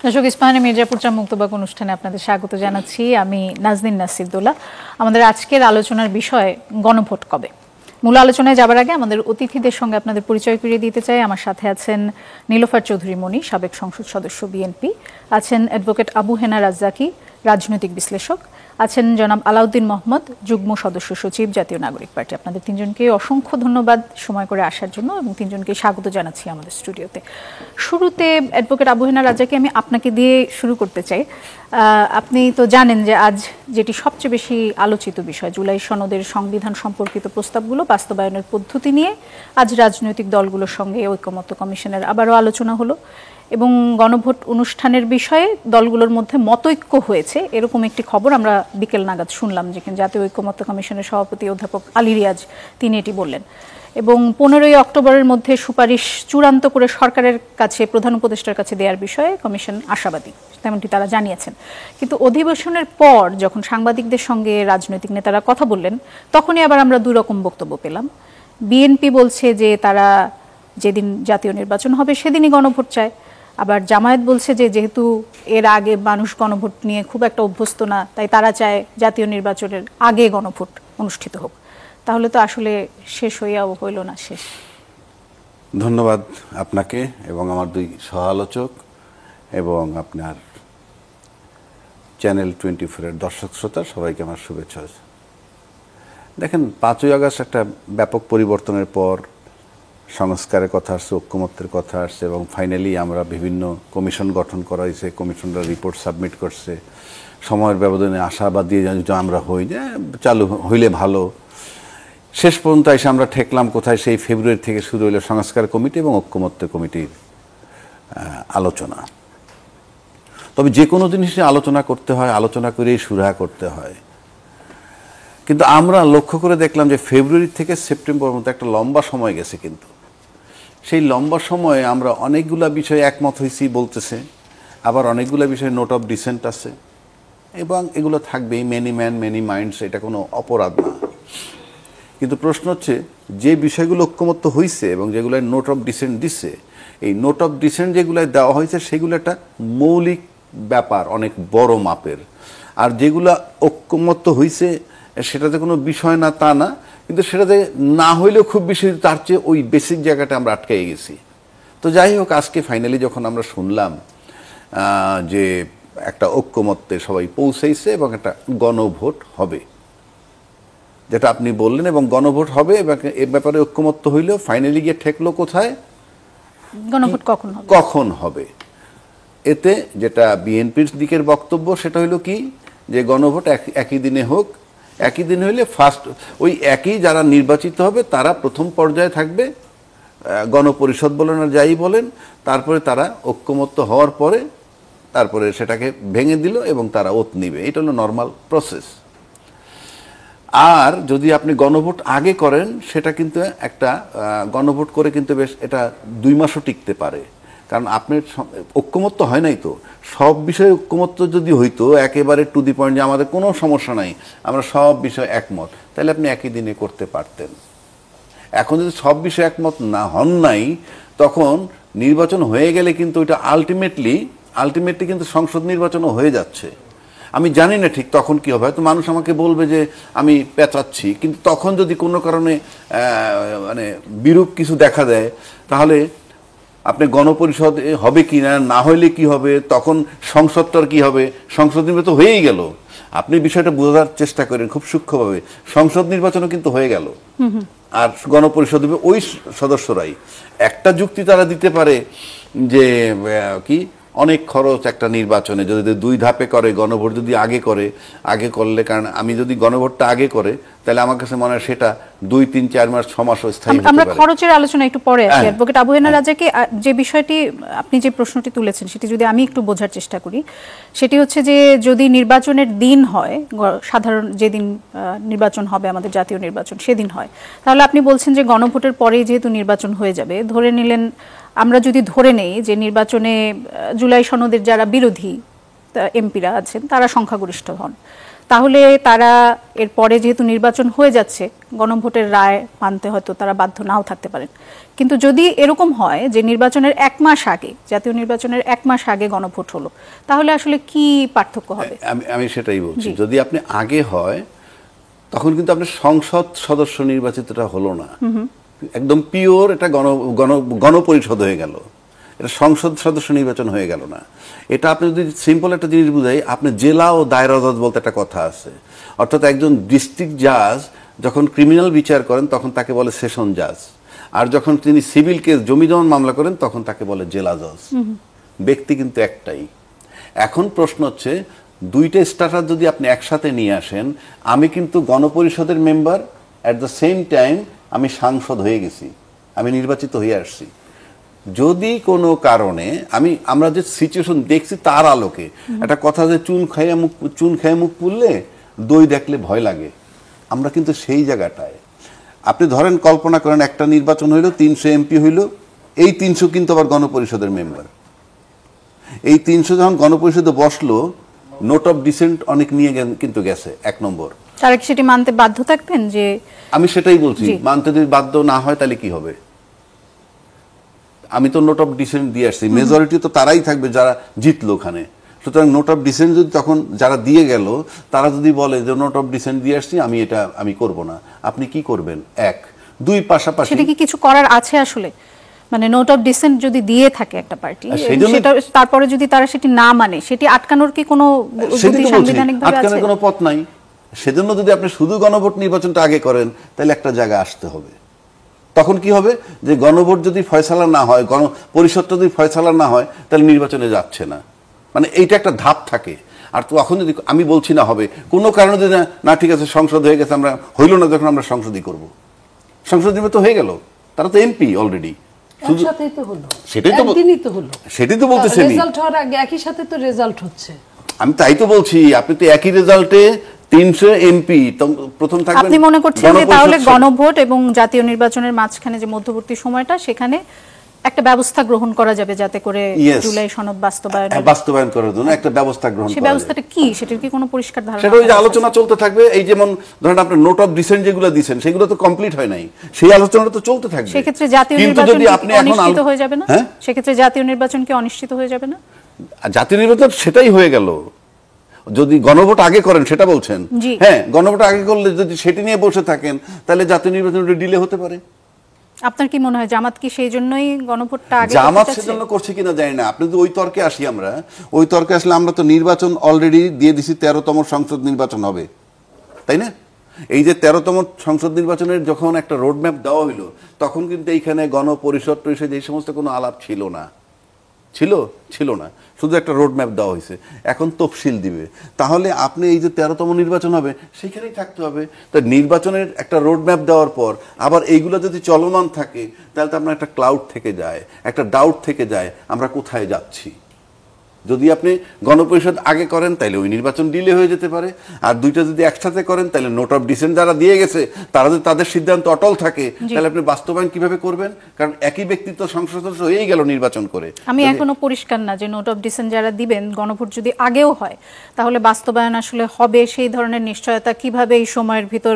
দর্শক, ইস্পাহানি মির্জাপুর চা মুক্তবাক অনুষ্ঠানে আপনাদের স্বাগত জানাচ্ছি। আমি নাজনীন নাসিরুদ্দৌলা। আমাদের আজকের আলোচনার বিষয় গণভোট কবে। মূল আলোচনায় যাবার আগে আমাদের অতিথিদের সঙ্গে আপনাদের পরিচয় করিয়ে দিতে চাই। আমার সাথে আছেন নীলোফার চৌধুরী মনি, সাবেক সংসদ সদস্য বিএনপি, আছেন অ্যাডভোকেট আবু হেনা রাজ্জাকি, রাজনৈতিক বিশ্লেষক, আছেন জনাব আলাউদ্দিন মোহাম্মদ, যুগ্ম সদস্য সচিব, জাতীয় নাগরিক পার্টি। আপনাদের তিনজনকে অসংখ্য ধন্যবাদ সময় করে আসার জন্য এবং তিনজনকে স্বাগত জানাচ্ছি আমাদের স্টুডিওতে। শুরুতে অ্যাডভোকেট আবু হেনা রাজ্জাকি, আমি আপনাকে দিয়ে শুরু করতে চাই। আপনি তো জানেন যে আজ যেটি সবচেয়ে বেশি আলোচিত বিষয়, জুলাই সনদের সংবিধান সম্পর্কিত প্রস্তাবগুলো বাস্তবায়নের পদ্ধতি নিয়ে আজ রাজনৈতিক দলগুলোর সঙ্গে ঐকমত্য কমিশনের আবারও আলোচনা হলো এবং গণভোট অনুষ্ঠানের বিষয়ে দলগুলোর মধ্যে মতৈক্য হয়েছে এরকম একটি খবর আমরা বিকেল নাগাদ শুনলাম, যেখানে জাতীয় ঐকমত্য কমিশনের সভাপতি অধ্যাপক আলী রিয়াজ তিনি এটি বললেন এবং 15ই অক্টোবরের মধ্যে সুপারিশ চূড়ান্ত করে সরকারের কাছে, প্রধান উপদেষ্টার কাছে দেওয়ার বিষয়ে কমিশন আশাবাদী, তেমনটি তারা জানিয়েছেন। কিন্তু অধিবেশনের পর যখন সাংবাদিকদের সঙ্গে রাজনৈতিক নেতারা কথা বললেন, তখনই আবার আমরা দুই রকম বক্তব্য পেলাম। বিএনপি বলছে যে তারা যেদিন জাতীয় নির্বাচন হবে সেদিনই গণভোট চায়, আবার জামায়াত বলছে যে যেহেতু এর আগে মানুষ গণভোট নিয়ে খুব একটা অভ্যস্ত না, তাই তারা চায় জাতীয় নির্বাচনের আগে গণভোট অনুষ্ঠিত হোক। তাহলে তো আসলে শেষ হইয়াও হইল না শেষ। ধন্যবাদ আপনাকে এবং আমার দুই সহ আলোচক এবং আপনার চ্যানেল 24-এর দর্শক শ্রোতা সবাইকে আমার শুভেচ্ছা। দেখেন, 5ই আগস্ট একটা ব্যাপক পরিবর্তনের পর সংস্কারের কথা আসছে, ঐক্যমত্যের কথা আসছে এবং ফাইনালি আমরা বিভিন্ন কমিশন গঠন করা হয়েছে, কমিশনরা রিপোর্ট সাবমিট করছে। সময়ের ব্যবধানে আশাবাদ দিয়ে আমরা হই যে চালু হইলে ভালো। শেষ পর্যন্ত এসে আমরা ঠেকলাম কোথায়? সেই ফেব্রুয়ারি থেকে শুরু হইল সংস্কার কমিটি এবং ঐক্যমত্য কমিটির আলোচনা। তবে যে কোনো জিনিসে আলোচনা করতে হয়, আলোচনা করেই সুরাহা করতে হয়। কিন্তু আমরা লক্ষ্য করে দেখলাম যে ফেব্রুয়ারি থেকে সেপ্টেম্বর মধ্যে একটা লম্বা সময় গেছে, কিন্তু সেই লম্বা সময়ে আমরা অনেকগুলা বিষয়ে একমত হয়েছি বলতেছে, আবার অনেকগুলো বিষয়ে নোট অফ ডিসেন্ট আছে এবং এগুলো থাকবেই। মেনি ম্যান মেনি মাইন্ডস, এটা কোনো অপরাধ না। কিন্তু প্রশ্ন হচ্ছে যে বিষয়গুলো ঐক্যমত্য হয়েছে এবং যেগুলো নোট অফ ডিসেন্ট দিচ্ছে, এই নোট অফ ডিসেন্ট যেগুলো দেওয়া হয়েছে সেগুলো একটা মৌলিক ব্যাপার, অনেক বড় মাপের। আর যেগুলো ঐক্যমত্য হয়েছে সেটাতে কোনো বিষয় না তা না, কিন্তু সেটাতে না হইলেও খুব বেশি, তার চেয়ে ওই বেসিক জায়গাটা আমরা আটকে গেছি। তো যাই হোক, আজকে ফাইনালি যখন আমরা শুনলাম যে একটা ঐক্যমত্যে সবাই পৌঁছেছে এবং একটা গণভোট হবে, যেটা আপনি বললেন, এবং গণভোট হবে এবং এ ব্যাপারে ঐক্যমত্য হইলেও ফাইনালি গিয়ে ঠেকলো কোথায়? গণভোট কখন হবে। এতে যেটা বিএনপির দিকের বক্তব্য সেটা হইলো কি, যে গণভোট একই দিনে হোক। একই দিন হইলে ফার্স্ট ওই একই যারা নির্বাচিত হবে তারা প্রথম পর্যায়ে থাকবে, গণপরিষদ বলেন আর যাই বলেন, তারপরে তারা ঐক্যমত্য হওয়ার পরে তারপরে সেটাকে ভেঙে দিল এবং তারা ওত নিবে। এটা হলো নর্মাল প্রসেস। আর যদি আপনি গণভোট আগে করেন, সেটা কিন্তু একটা গণভোট করে কিন্তু বেশ এটা 2 মাসও টিকতে পারে, কারণ আপনি ঐক্যমত্য হয় নাই তো। সব বিষয়ে ঐক্যমত্য যদি হইতো একেবারে টু দি পয়েন্ট, যে আমাদের কোনো সমস্যা নাই, আমরা সব বিষয়ে একমত, তাহলে আপনি একই দিনে করতে পারতেন। এখন যদি সব বিষয়ে একমত না হন নাই, তখন নির্বাচন হয়ে গেলে কিন্তু ওইটা আলটিমেটলি কিন্তু সংসদ নির্বাচনও হয়ে যাচ্ছে। আমি জানি না ঠিক তখন কি হবে, হয়তো মানুষ আমাকে বলবে যে আমি পেঁচাচ্ছি, কিন্তু তখন যদি কোনো কারণে মানে বিরূপ কিছু দেখা দেয়, তাহলে আপনি গণপরিষদ হবে কি না হইলে কি হবে, তখন সংসদটার কি হবে? সংসদ নির্বাচন তো হয়েই গেল। আপনি বিষয়টা বোঝার চেষ্টা করেন খুব সূক্ষ্মভাবে। সংসদ নির্বাচনও কিন্তু হয়ে গেল, আর গণপরিষদ হবে ওই সদস্যরাই। একটা যুক্তি তারা দিতে পারে যে কি, অনেক খরচ একটা নির্বাচনে, যদি 2 ধাপে করে, গণভোট যদি আগে করলে, কারণ আমি যদি গণভোটটা আগে করে, তাহলে আমার কাছে মনে হয় সেটা 2, 3, 4 মাস 6 মাস স্থায়ী হতে পারে। আমরা খরচের আলোচনা একটু পরে আসি। অ্যাডভোকেট আবু হেনা রাজ্জাকি, যে বিষয়টি আপনি যে প্রশ্নটি তুলেছেন সেটি যদি আমি একটু বোঝার চেষ্টা করি, সেটি হচ্ছে যে যদি নির্বাচনের দিন হয়, সাধারণ যেদিন নির্বাচন হবে আমাদের জাতীয় নির্বাচন সেদিন হয়, তাহলে আপনি বলছেন যে গণভোটের পরেই যেহেতু নির্বাচন হয়ে যাবে, ধরে নিলেন, আমরা যদি ধরে নেই যে নির্বাচনে জুলাই সনদের যারা বিরোধী এমপিরা আছেন তারা সংখ্যাগরিষ্ঠ হন, তাহলে তারা এরপরে যেহেতু নির্বাচন হয়ে যাচ্ছে, গণভোটের রায় মানতে হয়তো তারা বাধ্য নাও থাকতে পারেন। কিন্তু যদি এরকম হয় যে নির্বাচনের 1 মাস আগে, জাতীয় নির্বাচনের 1 মাস আগে গণভোট হলো, তাহলে আসলে কি পার্থক্য হবে? আমি সেটাই বলছি, যদি আপনি আগে হয় তখন কিন্তু আপনার সংসদ সদস্য নির্বাচিতটা হলো না, একদম পিওর এটা গণপরিষদ হয়ে গেল, এটা সংসদ সদস্য নির্বাচন হয়ে গেল না। এটা আপনি যদি সিম্পল একটা জিনিস বুঝাই, আপনি জেলা ও দায়রা জজ বলতে একটা কথা আছে, অর্থাৎ একজন ডিস্ট্রিক্ট জাজ যখন ক্রিমিনাল বিচার করেন তখন তাকে বলে সেশন জাজ, আর যখন তিনি সিভিল কেস জমি জমা মামলা করেন তখন তাকে বলে জেলা জজ। ব্যক্তি কিন্তু একটাই। এখন প্রশ্ন হচ্ছে দুইটা স্ট্যাটাস যদি আপনি একসাথে নিয়ে আসেন, আমি কিন্তু গণপরিষদের member, at the same time আমি সাংসদ হয়ে গেছি, আমি নির্বাচিত হয়ে আসছি। যদি কোনো কারণে আমরা যে সিচুয়েশন দেখছি তার আলোকে, একটা কথা যে চুন খেয়ে মুখ পুড়লে দই দেখলে ভয় লাগে, আমরা কিন্তু সেই জায়গাটায়। আপনি ধরেন কল্পনা করেন একটা নির্বাচন হইল, 300 এমপি হইল, এই 300 কিন্তু আবার গণপরিষদের মেম্বার। এই 300 যখন গণপরিষদে বসলো, নোট অফ ডিসেন্ট অনেক নিয়ে কিন্তু গেছে। 1 নম্বর, তারা কি সেটি মানতে বাধ্য থাকবেন? যে আমি সেটাই বলছি, মানতে যদি বাধ্য না হয় তাহলে কি হবে? আমি তো নোট অফ ডিসেন্ট দিয়ে আসছি, মেজরিটি তো তারাই থাকবে যারা জিতলো ওখানে। সুতরাং নোট অফ ডিসেন্ট যদি তখন যারা দিয়ে গেল তারা যদি বলে যে নোট অফ ডিসেন্ট দিয়ে আসছি, আমি করব না, আপনি কি করবেন? 1 2 পাশাপাশি সেটা কি কিছু করার আছে আসলে? মানে নোট অফ ডিসেন্ট যদি দিয়ে থাকে একটা পার্টি, সেটা তারপরে যদি তারা সেটি না মানে, সেটি আটকানোর কি কোনো সাংবিধানিকভাবে আছে? আটকানোর কোনো পথ নাই। সেজন্য যদি আপনি শুধু গণভোট নির্বাচনটা আগে করেন তাহলে একটা জায়গা আসতে হবে। তখন কি হবে যে গণভোট যদি ফয়সালা না হয়, গণপরিষদটা যদি ফয়সালা না হয়, তাহলে নির্বাচনে যাচ্ছে না। মানে এইটা একটা ধাপ থাকে। আর তখন যদি আমি বলছি না হবে, কোনো কারণে যদি না ঠিক আছে সংসদ হয়ে গেছে, আমরা হইল না যখন আমরা সংসদই করব, সংসদ নির্বাচন তো হয়ে গেল, তারা তো এমপি অলরেডি, সেটাই তো বলতেছি। একই সাথে তো রেজাল্ট হচ্ছে, আমি তাই তো বলছি, আপনি তো একই রেজাল্টে 300 এমপি প্রথম থাকবেন। আপনি মনে করছেন যে তাহলে গণভোট এবং জাতীয় নির্বাচনের মাঝখানে যে মধ্যবর্তী সময়টা, সেখানে একটা ব্যবস্থা গ্রহণ করা যাবে যাতে করে জুলাই সনদ বাস্তবায়ন করার জন্য একটা ব্যবস্থা গ্রহণ করা যাবে। সেই ব্যবস্থাটা কি, সেটার কি কোনো পরিষ্কার ধারণা? সেটা ওই যে আলোচনা চলতে থাকবে। এই যেমন ধরেন আপনি নোট অফ ডিসেন্ট যেগুলো দিবেন সেগুলো তো কমপ্লিট হয় নাই, সেই আলোচনাটা তো চলতে থাকবে। সেক্ষেত্রে জাতীয় নির্বাচন কি অনিশ্চিত হয়ে যাবে না? সেক্ষেত্রে জাতীয় নির্বাচন কি অনিশ্চিত হয়ে যাবে না? জাতীয় নির্বাচন সেটাই হয়ে গেল যদি গণভোট আগে করেন, সেটা বলছেন? হ্যাঁ, গণভোট আগে করলে যদি সেটি নিয়ে বসে থাকেন তাহলে জাতীয় নির্বাচনটা ডিলে হতে পারে। আপনার কি মনে হয় জামাত কি সেই জন্যই গণভোটটা আগে? জামাত সেজন্য করছে কিনা জানি না। আপনি যদি ওই তর্কে আসি, ওই তর্কে আসলে আমরা তো নির্বাচন অলরেডি দিয়ে দিছি, 13তম সংসদ নির্বাচন হবে, তাই না? এই যে 13তম সংসদ নির্বাচনের যখন একটা রোডম্যাপ দেওয়া হইলো, তখন কিন্তু এইখানে গণপরিষদ এই সমস্ত কোনো আলাপ ছিল না, ছিল না, শুধু একটা রোডম্যাপ দেওয়া হয়েছে। এখন তফসিল দিবে, তাহলে আপনি এই যে 13তম নির্বাচন হবে সেখানেই থাকতে হবে। তো নির্বাচনের একটা রোডম্যাপ দেওয়ার পর আবার এইগুলো যদি চলমান থাকে তাহলে তো আপনার একটা ক্লাউড থেকে যায়, একটা ডাউট থেকে যায়, আমরা কোথায় যাচ্ছি। যদি আপনি গণপরিষদ আগে করেন তাহলে ওই নির্বাচন ডিলে হয়ে যেতে পারে, আর দুইটা যদি একসাথে করেন তাহলে নোট অফ ডিসেন্ট যারা দিয়ে গেছে তারা যদি তাদের সিদ্ধান্ত অটল থাকে তাহলে আপনি বাস্তবায়ন কিভাবে করবেন? কারণ একই ব্যক্তিত্ব সংসদ সদস্য হয়েই গেল নির্বাচন করে। আমি এখনো পরিষ্কার না যে নোট অফ ডিসেন্ট যারা দিবেন, গণভোট যদি আগেও হয় তাহলে বাস্তবায়ন আসলে হবে সেই ধরনের নিশ্চয়তা কিভাবে এই সময়ের ভিতর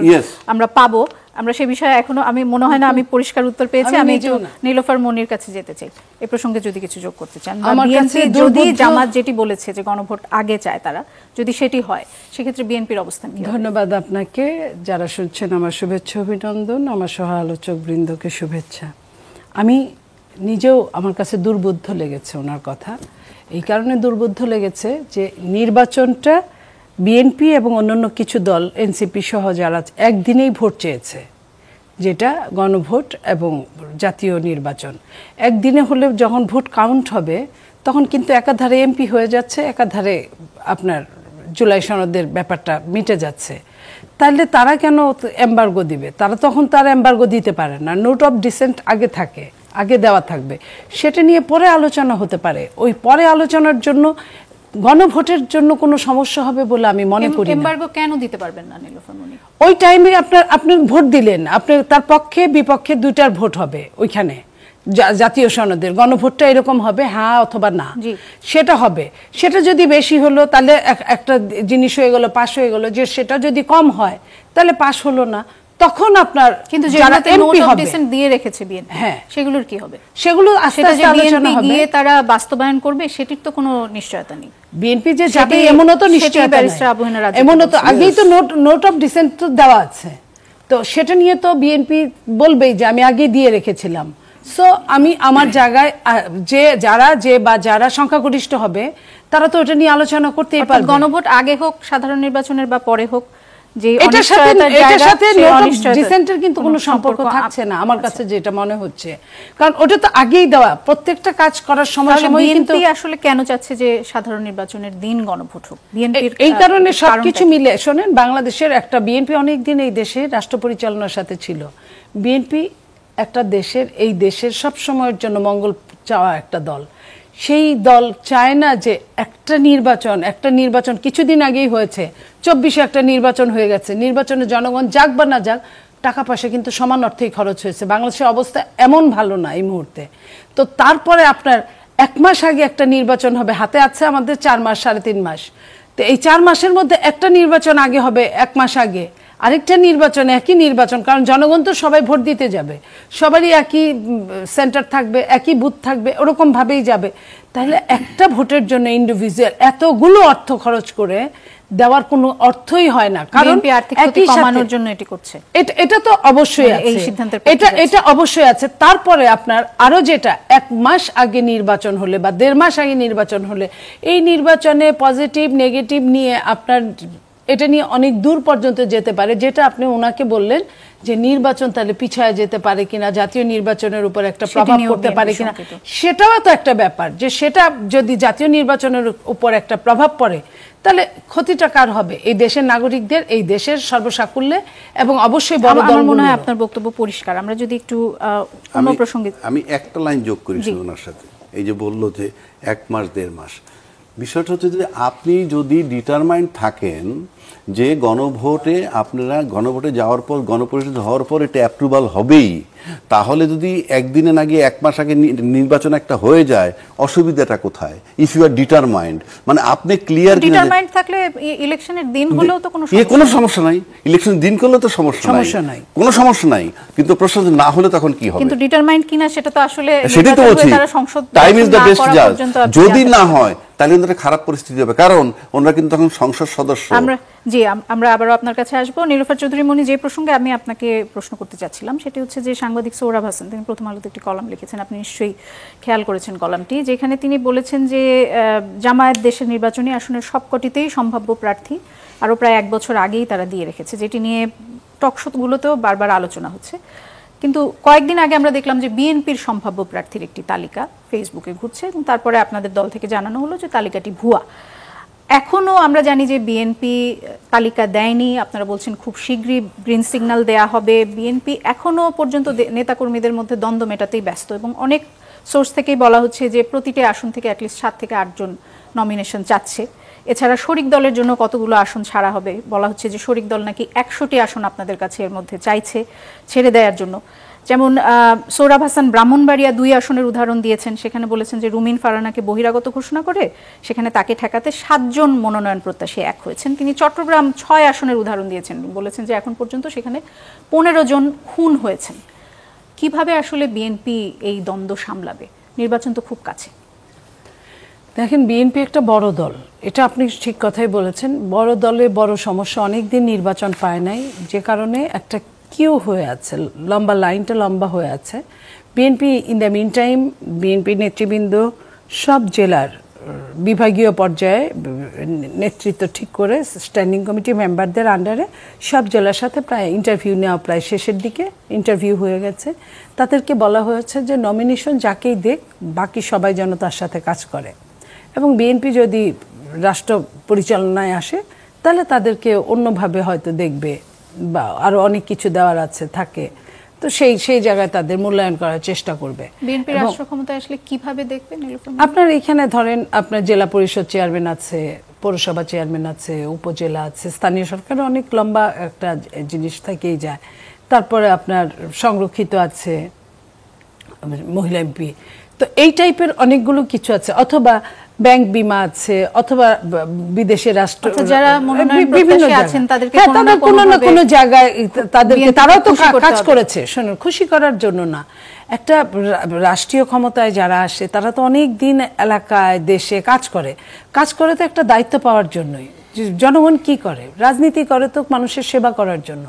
আমরা পাবো। আমরা সেই বিষয়ে এখনো আমি মনে হয় না আমি পরিষ্কার উত্তর পেয়েছি। আমি একটু নীলোফার মনির কাছে যেতে চাই এই প্রসঙ্গে, যদি কিছু যোগ করতে চান। যদি জামাত যেটি বলেছে যে গণভোট আগে চায় তারা, যদি সেটি হয় সেক্ষেত্রে বিএনপির অবস্থান কি? ধন্যবাদ আপনাকে, যারা শুনছেন আমার শুভেচ্ছা অভিনন্দন, আমার সহ আলোচক বৃন্দকে শুভেচ্ছা। আমি নিজেও, আমার কাছে দুর্বোধ্য লেগেছে ওনার কথা। এই কারণে দুর্বোধ্য লেগেছে যে নির্বাচনটা বিএনপি এবং অন্যান্য কিছু দল, এনসিপি সহ যারা একদিনেই ভোট চেয়েছে, যেটা গণভোট এবং জাতীয় নির্বাচন একদিনে হলে যখন ভোট কাউন্ট হবে তখন কিন্তু একাধারে এমপি হয়ে যাচ্ছে, একাধারে আপনার জুলাই সনদের ব্যাপারটা মিটে যাচ্ছে। তাহলে তারা কেন এমবার্গো দিবে? তারা তখন তার এমবার্গো দিতে পারে না। নোট অফ ডিসেন্ট আগে দেওয়া থাকবে, সেটা নিয়ে পরে আলোচনা হতে পারে। ওই পরে আলোচনার জন্য গণভোটের জন্য কোনো সমস্যা হবে বলে আমি মনে করি না। এমবার্গো কেন দিতে পারবেন না নীলোফার মনি? ওই টাইমে আপনি ভোট দিলেন, আপনি তার পক্ষে বিপক্ষে দুইটার ভোট হবে ওইখানে, জাতীয় সনদের গণভোটটা এরকম হবে হ্যাঁ অথবা না, জি। সেটা হবে। সেটা যদি বেশি হলো তাহলে একটা জিনিস হয়ে গেল, পাশ হয়ে গেল। যে সেটা যদি কম হয় তাহলে পাশ হলো না, তখন আপনার কিন্তু যারা যেগুলোতে এমপি নোট অফ হবে ডিসেন্ট দিয়ে রেখেছে বিএনপি, হ্যাঁ, সেগুলোর কি হবে? সেগুলো আস্তে সেটা যে আস্তে আলোচনা বিএনপি হবে। গিয়ে তারা বাস্তবায়ন করবে সেটির তো কোনো নিশ্চয়তা নেই। বিএনপি যে যাবে সেটি- এমনও তো সেটি নিশ্চয়তা ব্যারিস্টার নাই। আবু হেনা রাজু এমনও তো বলছেন। আগেই তো নোট অফ ডিসেন্ট তো দেওয়া আছে, তো সেটা নিয়ে তো বিএনপি বলবেই যে আমি আগে দিয়ে রেখেছিলাম। সো আমি আমার জায়গায় যারা সংখ্যাগরিষ্ঠ হবে তারা তো ওটা নিয়ে আলোচনা করতেই অর্থাৎ পারবে। গণভোট আগে হোক সাধারণ নির্বাচনের বা পরে হোক, যে এটার সাথে অনিশ্চয়তার নোট অফ অনিশ্চয়তা ডিসেন্টের কিন্তু কোনো সম্পর্ক থাকছে না আমার কাছে যেটা মনে হচ্ছে, কারণ ওটা তো আগেই দেওয়া। প্রত্যেকটা কাজ করার সময় কিন্তু বিএনপি আসলে কেন চাচ্ছে যে সাধারণ নির্বাচনের দিন গণভোট হোক? বিএনপির এই কারণে সবকিছু মিলে শোনেন, বাংলাদেশের একটা বিএনপি অনেকদিন এই দেশে রাষ্ট্র পরিচালনার সাথে ছিল। বিএনপি একটা এই দেশের সব সময়ের জন্য মঙ্গল চাওয়া একটা দল। সেই দল চায় না যে একটা নির্বাচন কিছুদিন আগেই হয়েছে, 24-এ একটা নির্বাচন হয়ে গেছে, নির্বাচনে জনগণ যাক বা না যাক টাকা পয়সা কিন্তু সমান অর্থেই খরচ হয়েছে। বাংলাদেশের অবস্থা এমন ভালো না এই মুহূর্তে। তো তারপরে আপনার 1 মাস আগে একটা নির্বাচন হবে, হাতে আছে আমাদের 4 মাস 3.5 মাস। তো এই 4 মাসের মধ্যে একটা নির্বাচন আগে হবে, 1 মাস আগে আরেকটা নির্বাচন, একই নির্বাচন, কারণ জনগণ তো সবাই ভোট দিতে যাবে, সবারই একই সেন্টার থাকবে, একই বুথ থাকবে, ওরকম ভাবেই যাবে। তাহলে একটা ভোটের জন্য ইন্ডিভিজুয়াল এতগুলো অর্থ খরচ করে দেওয়ার কোনো অর্থই হয় না, কারণ বিএনপি আর্থিক ক্ষতি কমানোর জন্য এটি করছে। এটা তো অবশ্যই আছে, এই সিদ্ধান্তের এটা অবশ্যই আছে। তারপরে আপনার আরো যেটা 1 মাস আগে নির্বাচন হলে বা 1.5 মাস আগে নির্বাচন হলে এই নির্বাচনে পজিটিভ নেগেটিভ নিয়ে আপনার এটা নিয়ে অনেক দূর পর্যন্ত যেতে পারে, যেটা আপনি ওনাকে বললেন যে নির্বাচন তাহলে পিছায় যেতে পারে কিনা, জাতীয় নির্বাচনের উপর একটা প্রভাব পড়তে পারে কিনা, সেটাও তো একটা ব্যাপার। যে সেটা যদি জাতীয় নির্বাচনের উপর একটা প্রভাব পড়ে তাহলে ক্ষতিটা কার হবে? এই দেশের নাগরিকদের, এই দেশের সর্বসাকুল্যে, এবং অবশ্যই বড় দল। মনে হয় আপনার বক্তব্য পরিষ্কার। আমরা যদি একটু অন্য প্রসঙ্গে আমি একটা লাইন যোগ করি ওনার সাথে। এই যে বললো যে 1 মাস 1.5 মাস, বিষয়টা হচ্ছে যে আপনি যদি ডিটারমাইন্ড থাকেন যে গণভোটে যাওয়ার পর, গণপরিষদ হওয়ার পর এটা অ্যাপ্রুভাল হবেই, তাহলে যদি একদিনে না গিয়ে 1 মাস আগে নির্বাচন একটা হয়ে যায়, অসুবিধাটা কোথায়? ইফ ইউ আর ডিটারমাইন্ড, মানে আপনি ক্লিয়ার ডিটারমাইন্ড থাকলে ইলেকশনের দিন হলেও তো কোনো সমস্যা নাই, ইলেকশনের দিন করলে তো সমস্যা নাই, কোনো সমস্যা নাই, কিন্তু প্রশ্ন না হলে তখন কি হবে? কিন্তু ডিটারমাইন্ড কিনা সেটা তো আসলে সেটাই তো বলছি, টাইম ইজ দ্য বেস্ট জাজ। যদি না হয় তাহলে কিন্তু খারাপ পরিস্থিতি হবে, কারণ ওনারা কিন্তু তখন সংসদ সদস্য। আমরা আবারও আপনার কাছে আসবো। নীলুফার চৌধুরী মনি, যে প্রসঙ্গে আমি আপনাকে প্রশ্ন করতে চাচ্ছিলাম সেটি হচ্ছে যে সাংবাদিক সোহরাব হাসান, তিনি প্রথম আলোতে একটি কলাম লিখেছেন, আপনি নিশ্চয়ই খেয়াল করেছেন কলামটি, যেখানে তিনি বলেছেন যে জামায়াত দেশের নির্বাচনী আসনের সবকটিতেই সম্ভাব্য প্রার্থী আরও প্রায় 1 বছর আগেই তারা দিয়ে রেখেছে, যেটি নিয়ে টকশোগুলোতেও বারবার আলোচনা হচ্ছে। কিন্তু কয়েকদিন আগে আমরা দেখলাম যে বিএনপির সম্ভাব্য প্রার্থীর একটি তালিকা ফেসবুকে ঘুরছে, এবং তারপরে আপনাদের দল থেকে জানানো হলো যে তালিকাটি ভুয়া। এখনো আমরা জানি যে বিএনপি তালিকা দেয়নি, আপনারা বলছেন খুব শীঘ্রই গ্রিন সিগন্যাল দেয়া হবে। বিএনপি এখনো পর্যন্ত নেতাকর্মীদের মধ্যে দ্বন্দ্ব মেটাতেই ব্যস্ত, এবং অনেক সোর্স থেকেই বলা হচ্ছে যে প্রতিটি আসন থেকে অ্যাটলিস্ট 7 থেকে 8 জন নমিনেশন চাচ্ছে। এছাড়া শরিক দলের জন্য কতগুলো আসন ছাড়া হবে, বলা হচ্ছে যে শরিক দল নাকি 100টি আসন আপনাদের কাছে এর মধ্যে চাইছে ছেড়ে দেওয়ার জন্য। যেমন সোহরাব হাসান ব্রাহ্মণবাড়িয়া 2 আসনের উদাহরণ দিয়েছেন, সেখানে বলেছেন যে রুমিন ফারহানাকে বহিরাগত ঘোষণা করে সেখানে তাকে ঠেকাতে 7 জন মনোনয়ন প্রত্যাশী এক হয়েছেন। তিনি চট্টগ্রাম 6 আসনের উদাহরণ দিয়েছেন, বলেছেন যে এখন পর্যন্ত সেখানে 15 জন খুন হয়েছেন। কিভাবে আসলে বিএনপি এই দ্বন্দ্ব সামলাবে? নির্বাচন তো খুব কাছে। দেখেন, বিএনপি একটা বড় দল, এটা আপনি ঠিক কথাই বলেছেন। বড় দলে বড় সমস্যা, অনেকদিন নির্বাচন পায় নাই, যে কারণে একটা কিউ হয়ে আছে, লাইনটা লম্বা হয়ে আছে। BNP in the meantime, BNP নেতৃবৃন্দ সব জেলার বিভাগীয় পর্যায়ে নেতৃত্ব ঠিক করে স্ট্যান্ডিং কমিটি মেম্বারদের আন্ডারে সব জেলার সাথে প্রায় ইন্টারভিউ নেওয়া প্রায় শেষের দিকে, ইন্টারভিউ হয়ে গেছে। তাদেরকে বলা হয়েছে যে নমিনেশন যাকেই দেখ বাকি সবাই যেন তার সাথে কাজ করে, এবং বিএনপি যদি রাষ্ট্র পরিচালনায় আসে তাহলে তাদেরকে অন্যভাবে হয়তো দেখবে, বা আরো অনেক কিছু দেওয়ার আছে থাকে, তো সেই জায়গায় তাদের মূল্যায়ন করার চেষ্টা করবে। বিএনপি রাষ্ট্র ক্ষমতায় আসলে কিভাবে দেখবে? আপনার এখানে ধরেন আপনার জেলা পরিষদ চেয়ারম্যান আছে, পৌরসভা চেয়ারম্যান আছে, উপজেলা আছে, স্থানীয় সরকারের অনেক লম্বা একটা জিনিস থেকেই যায়। তারপরে আপনার সংরক্ষিত আছে, মহিলা এমপি। তো এই টাইপের অনেকগুলো কিছু আছে, অথবা ব্যাংক বিমা আছে, অথবা বিদেশে রাষ্ট্র যারা মনোনয়ন প্রত্যাশী আছেন তাদেরকে কোনো না কোনো জায়গায় তাদেরকে, তারাও তো কাজ করেছে। শুনুন, খুশি করার জন্য না, একটা রাষ্ট্রীয় ক্ষমতায় যারা আসে তারা তো অনেক দিন এলাকায় দেশে কাজ করে তো একটা দায়িত্ব পাওয়ার জন্যই। জনগণ কি করে? রাজনীতি করে তো মানুষের সেবা করার জন্য,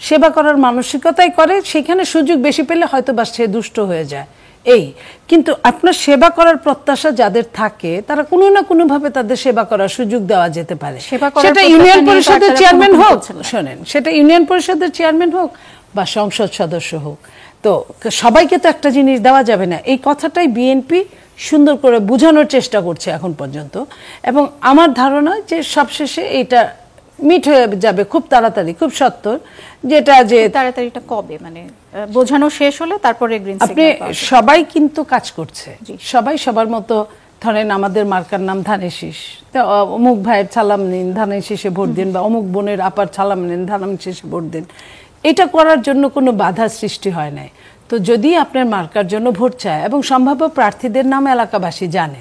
সেবা করার মানসিকতাই করে। সেখানে সুযোগ বেশি পেলে হয়তো বা সে দুষ্ট হয়ে যায়, এই। কিন্তু আপনার সেবা করার প্রত্যাশা যাদের থাকে তারা কোনো না কোনো ভাবে তাদের সেবা করার সুযোগ দেওয়া যেতে পারে। সেটা ইউনিয়ন পরিষদের চেয়ারম্যান হোক, শোনেন, সেটা ইউনিয়ন পরিষদের চেয়ারম্যান হোক বা সংসদ সদস্য হোক, তো সবাইকে তো একটা জিনিস দেওয়া যাবে না। এই কথাটাই বিএনপি সুন্দর করে বোঝানোর চেষ্টা করছে এখন পর্যন্ত, এবং আমার ধারণা যে সবশেষে এটা মিট হয়ে যাবে খুব তাড়াতাড়ি, খুব সত্তর। যেটা যে তাড়াতাড়িটা কবে, মানে বোঝানো শেষ হলে তারপরে গ্রিন সিগন্যাল আপনি সবাই কিন্তু কাজ করছে, সবাই সবার মতো। ধরেন আমাদের মার্কার নাম ধানের শীষ, অমুক ভাইয়ের ছালাম নিন ধানের শীষে ভোট দিন, বা অমুক বোনের আপার ছালাম নিন ধানের শীষে ভোট দিন। এটা করার জন্য কোনো বাধা সৃষ্টি হয় নাই। তো যদি আপনার মার্কার জন্য ভোট চায় এবং সম্ভাব্য প্রার্থীদের নাম এলাকাবাসী জানে,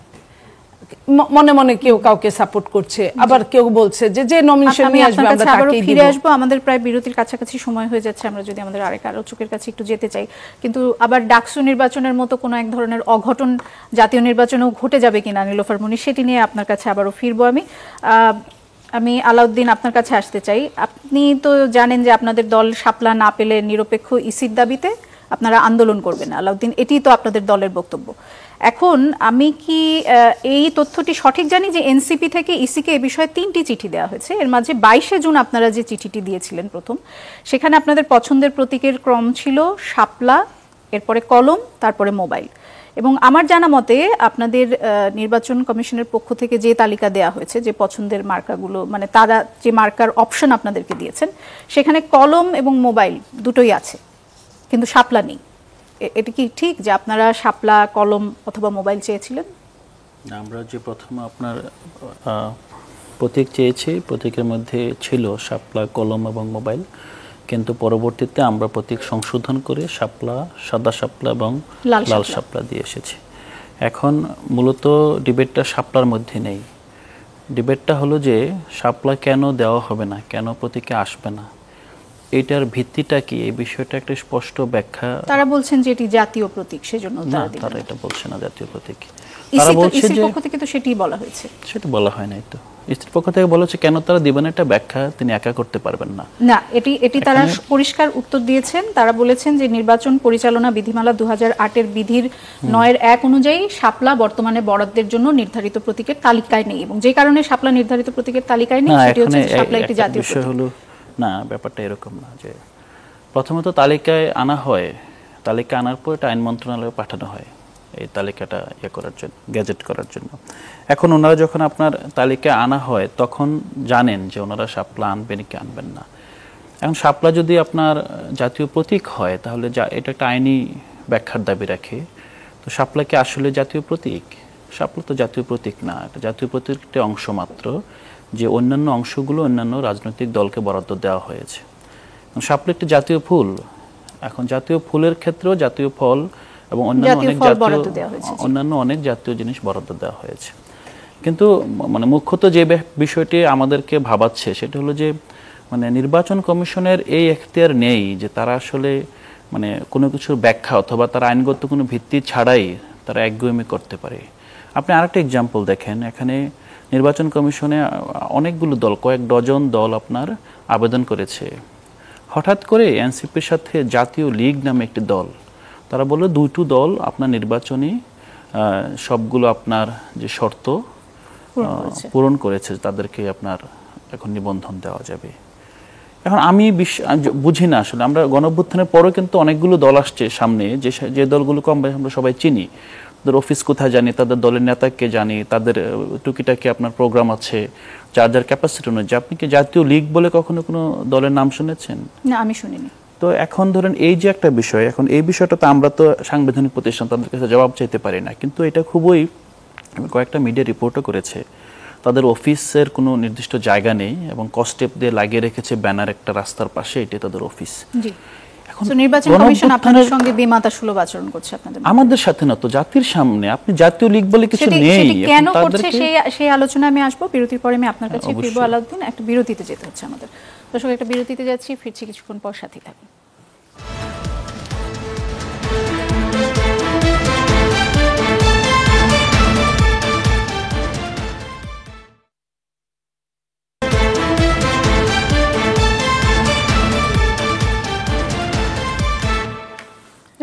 মনে মনে কেউ কাউকে সাপোর্ট করছে, আবার কেউ বলছে যে নমিনেশন নিয়ে আসবে আমরা তাকেই দিব। ফিরে আসবো, আমাদের প্রায় বিরতির কাছাকাছি সময় হয়ে যাচ্ছে, আমরা যদি আমাদের আরেক আলোচকের কাছে একটু যেতে চাই। কিন্তু আবার ডাকসু নির্বাচনের মতো কোনো এক ধরনের অঘটন জাতীয় নির্বাচনেও ঘটে যাবে কিনা নীলোফার মনি, সেটি নিয়ে আপনার কাছে আবারও ফিরবো। আমি আলাউদ্দিন আপনার কাছে আসতে চাই। আপনি তো জানেন যে আপনাদের দল শাপলা না পেলে নিরপেক্ষ ইসির দাবিতে আপনারা আন্দোলন করবেন, আলাউদ্দিন, এটিই তো আপনাদের দলের বক্তব্য। এখন আমি কি এই তথ্যটি সঠিক জানি যে এনসিপি থেকে ইসিকে এ বিষয়ে 3টি চিঠি দেওয়া হয়েছে? এর মাঝে 22শে জুন আপনারা যে চিঠিটি দিয়েছিলেন প্রথম, সেখানে আপনাদের পছন্দের প্রতীকের ক্রম ছিল শাপলা, এরপরে কলম, তারপরে মোবাইল। এবং আমার জানা মতে আপনাদের নির্বাচন কমিশনের পক্ষ থেকে যে তালিকা দেয়া হয়েছে, যে পছন্দের মার্কাগুলো, মানে তারা যে মার্কার অপশন আপনাদেরকে দিয়েছেন, সেখানে কলম এবং মোবাইল দুটোই আছে, কিন্তু শাপলা নেই। এটা কি ঠিক যে আপনারা শাপলা, কলম অথবা মোবাইল চেয়েছিলেন? আমরা যে প্রথমে আপনার প্রতীক চেয়েছি, প্রতীকের মধ্যে ছিল শাপলা, কলম এবং মোবাইল, কিন্তু পরবর্তীতে আমরা প্রতীক সংশোধন করে শাপলা, সাদা শাপলা এবং লাল শাপলা দিয়ে এসেছি। এখন মূলত ডিবেটটা শাপলার মধ্যে নেই। ডিবেটটা হলো যে শাপলা কেন দেওয়া হবে না, কেন প্রতীকে আসবে না, এটার ভিত্তিটা কি, এই বিষয়টা একটা স্পষ্ট ব্যাখ্যা। তারা বলছেন যে এটি জাতীয় প্রতীক, সেজন্য তারা এটা বলছে না জাতীয় প্রতীক। তারা বলছে যে পক্ষ থেকে তো সেটাই বলা হয়েছে। সেটা বলা হয় নাই তো, ইসির পক্ষ থেকে বলা হচ্ছে কেন তারা দিবেন একটা ব্যাখ্যা, তিনি একা করতে পারবেন না। না, এটি তারা পরিষ্কার উত্তর দিয়েছেন। তারা বলেছেন যে নির্বাচন পরিচালনা বিধিমালা 2008-এর বিধির 9-1 অনুযায়ী শাপলা বর্তমানে বরাদ্দের জন্য নির্ধারিত প্রতীকের তালিকায় নেই, এবং যে কারণে শাপলা নির্ধারিত প্রতীকের তালিকায় নেই সেটি হচ্ছে শাপলা একটি জাতীয় প্রতীক হলো না। ব্যাপারটা এরকম না যে প্রথমত তালিকায় আনা হয়, তালিকা আনার পর এটা আইন মন্ত্রণালয়ে পাঠানো হয় এই তালিকাটা করার জন্য, গ্যাজেট করার জন্য। এখন ওনারা যখন আপনার তালিকায় আনা হয় তখন জানেন যে ওনারা শাপলা আনবেন কি আনবেন না। এখন শাপলা যদি আপনার জাতীয় প্রতীক হয় তাহলে এটা একটা আইনি ব্যাখ্যার দাবি রাখে। তো শাপলা কি আসলে জাতীয় প্রতীক? শাপলা তো জাতীয় প্রতীক না, এটা জাতীয় প্রতীকের অংশ মাত্র, যে অন্যান্য অংশগুলো অন্যান্য রাজনৈতিক দলকে বরাদ্দ দেওয়া হয়েছে। শাপলা একটি জাতীয় ফুল। এখন জাতীয় ফুলের ক্ষেত্রেও জাতীয় ফল এবং অন্যান্য অনেক জাতীয় জিনিস বরাদ্দ দেওয়া হয়েছে। কিন্তু মানে মুখ্যত যে বিষয়টি আমাদেরকে ভাবাচ্ছে সেটা হলো যে মানে নির্বাচন কমিশনের এই এখতিয়ার নেই যে তারা আসলে মানে কোনো কিছুর ব্যাখ্যা অথবা তারা আইনগত কোনো ভিত্তি ছাড়াই তারা একগুঁয়েমি করতে পারে। আপনি আরেকটা এক্সাম্পল দেখেন, এখানে নির্বাচন কমিশনে অনেকগুলো দল, কয়েক ডজন দল আপনার আবেদন করেছে। হঠাৎ করে এনসিপির সাথে জাতীয় লীগ নামে একটি দল, তারা বলল দুটো দল আপনার নির্বাচনী সবগুলো আপনার যে শর্ত পূরণ করেছে তাদেরকে আপনার এখন নিবন্ধন দেওয়া যাবে। এখন আমি বুঝি না আসলে, আমরা গণঅভ্যুত্থানের পরেও কিন্তু অনেকগুলো দল আসছে সামনে, যে দলগুলো কম বেশি আমরা সবাই চিনি, তাদের অফিস কোথায় জানি, তাদের দলের নেতাকে জানি, তাদের টুকিটাকি আপনার প্রোগ্রাম আছে, যার যার ক্যাপাসিটি অনুযায়ী। আপনি কি জাতীয় লীগ বলে কখনো কোনো দলের নাম শুনেছেন? না, আমি শুনিনি। তো এখন ধরেন এই যে একটা বিষয়, এখন এই বিষয়টা তো আমরা তো সাংবিধানিক প্রতিষ্ঠান, তাদের কাছে জবাব চাইতে পারি না, কিন্তু এটা খুবই কয়েকটা মিডিয়া রিপোর্টও করেছে, তাদের অফিসের কোনো নির্দিষ্ট জায়গা নেই এবং কস্টেপ দিয়ে লাগিয়ে রেখেছে ব্যানার একটা রাস্তার পাশে, এটাই তাদের অফিস। তো নির্বাচন কমিশন আপনাদের সঙ্গে বেমাতা সুলভ আচরণ করছে আপনাদের? আমাদের সাথে না তো, জাতির সামনে। আপনি জাতীয় লীগ বলে কিছু নেই। কেন করছে সেই আলোচনা আমি আসবো বিরতির পরে। আমি আপনার কাছে ফিরবো আলাউদ্দিন। একটা বিরতিতে যেতে হচ্ছে আমাদের। দর্শক, একটা বিরতিতে যাচ্ছি, ফিরছি কিছুক্ষণ পর, সাথে থাকুন।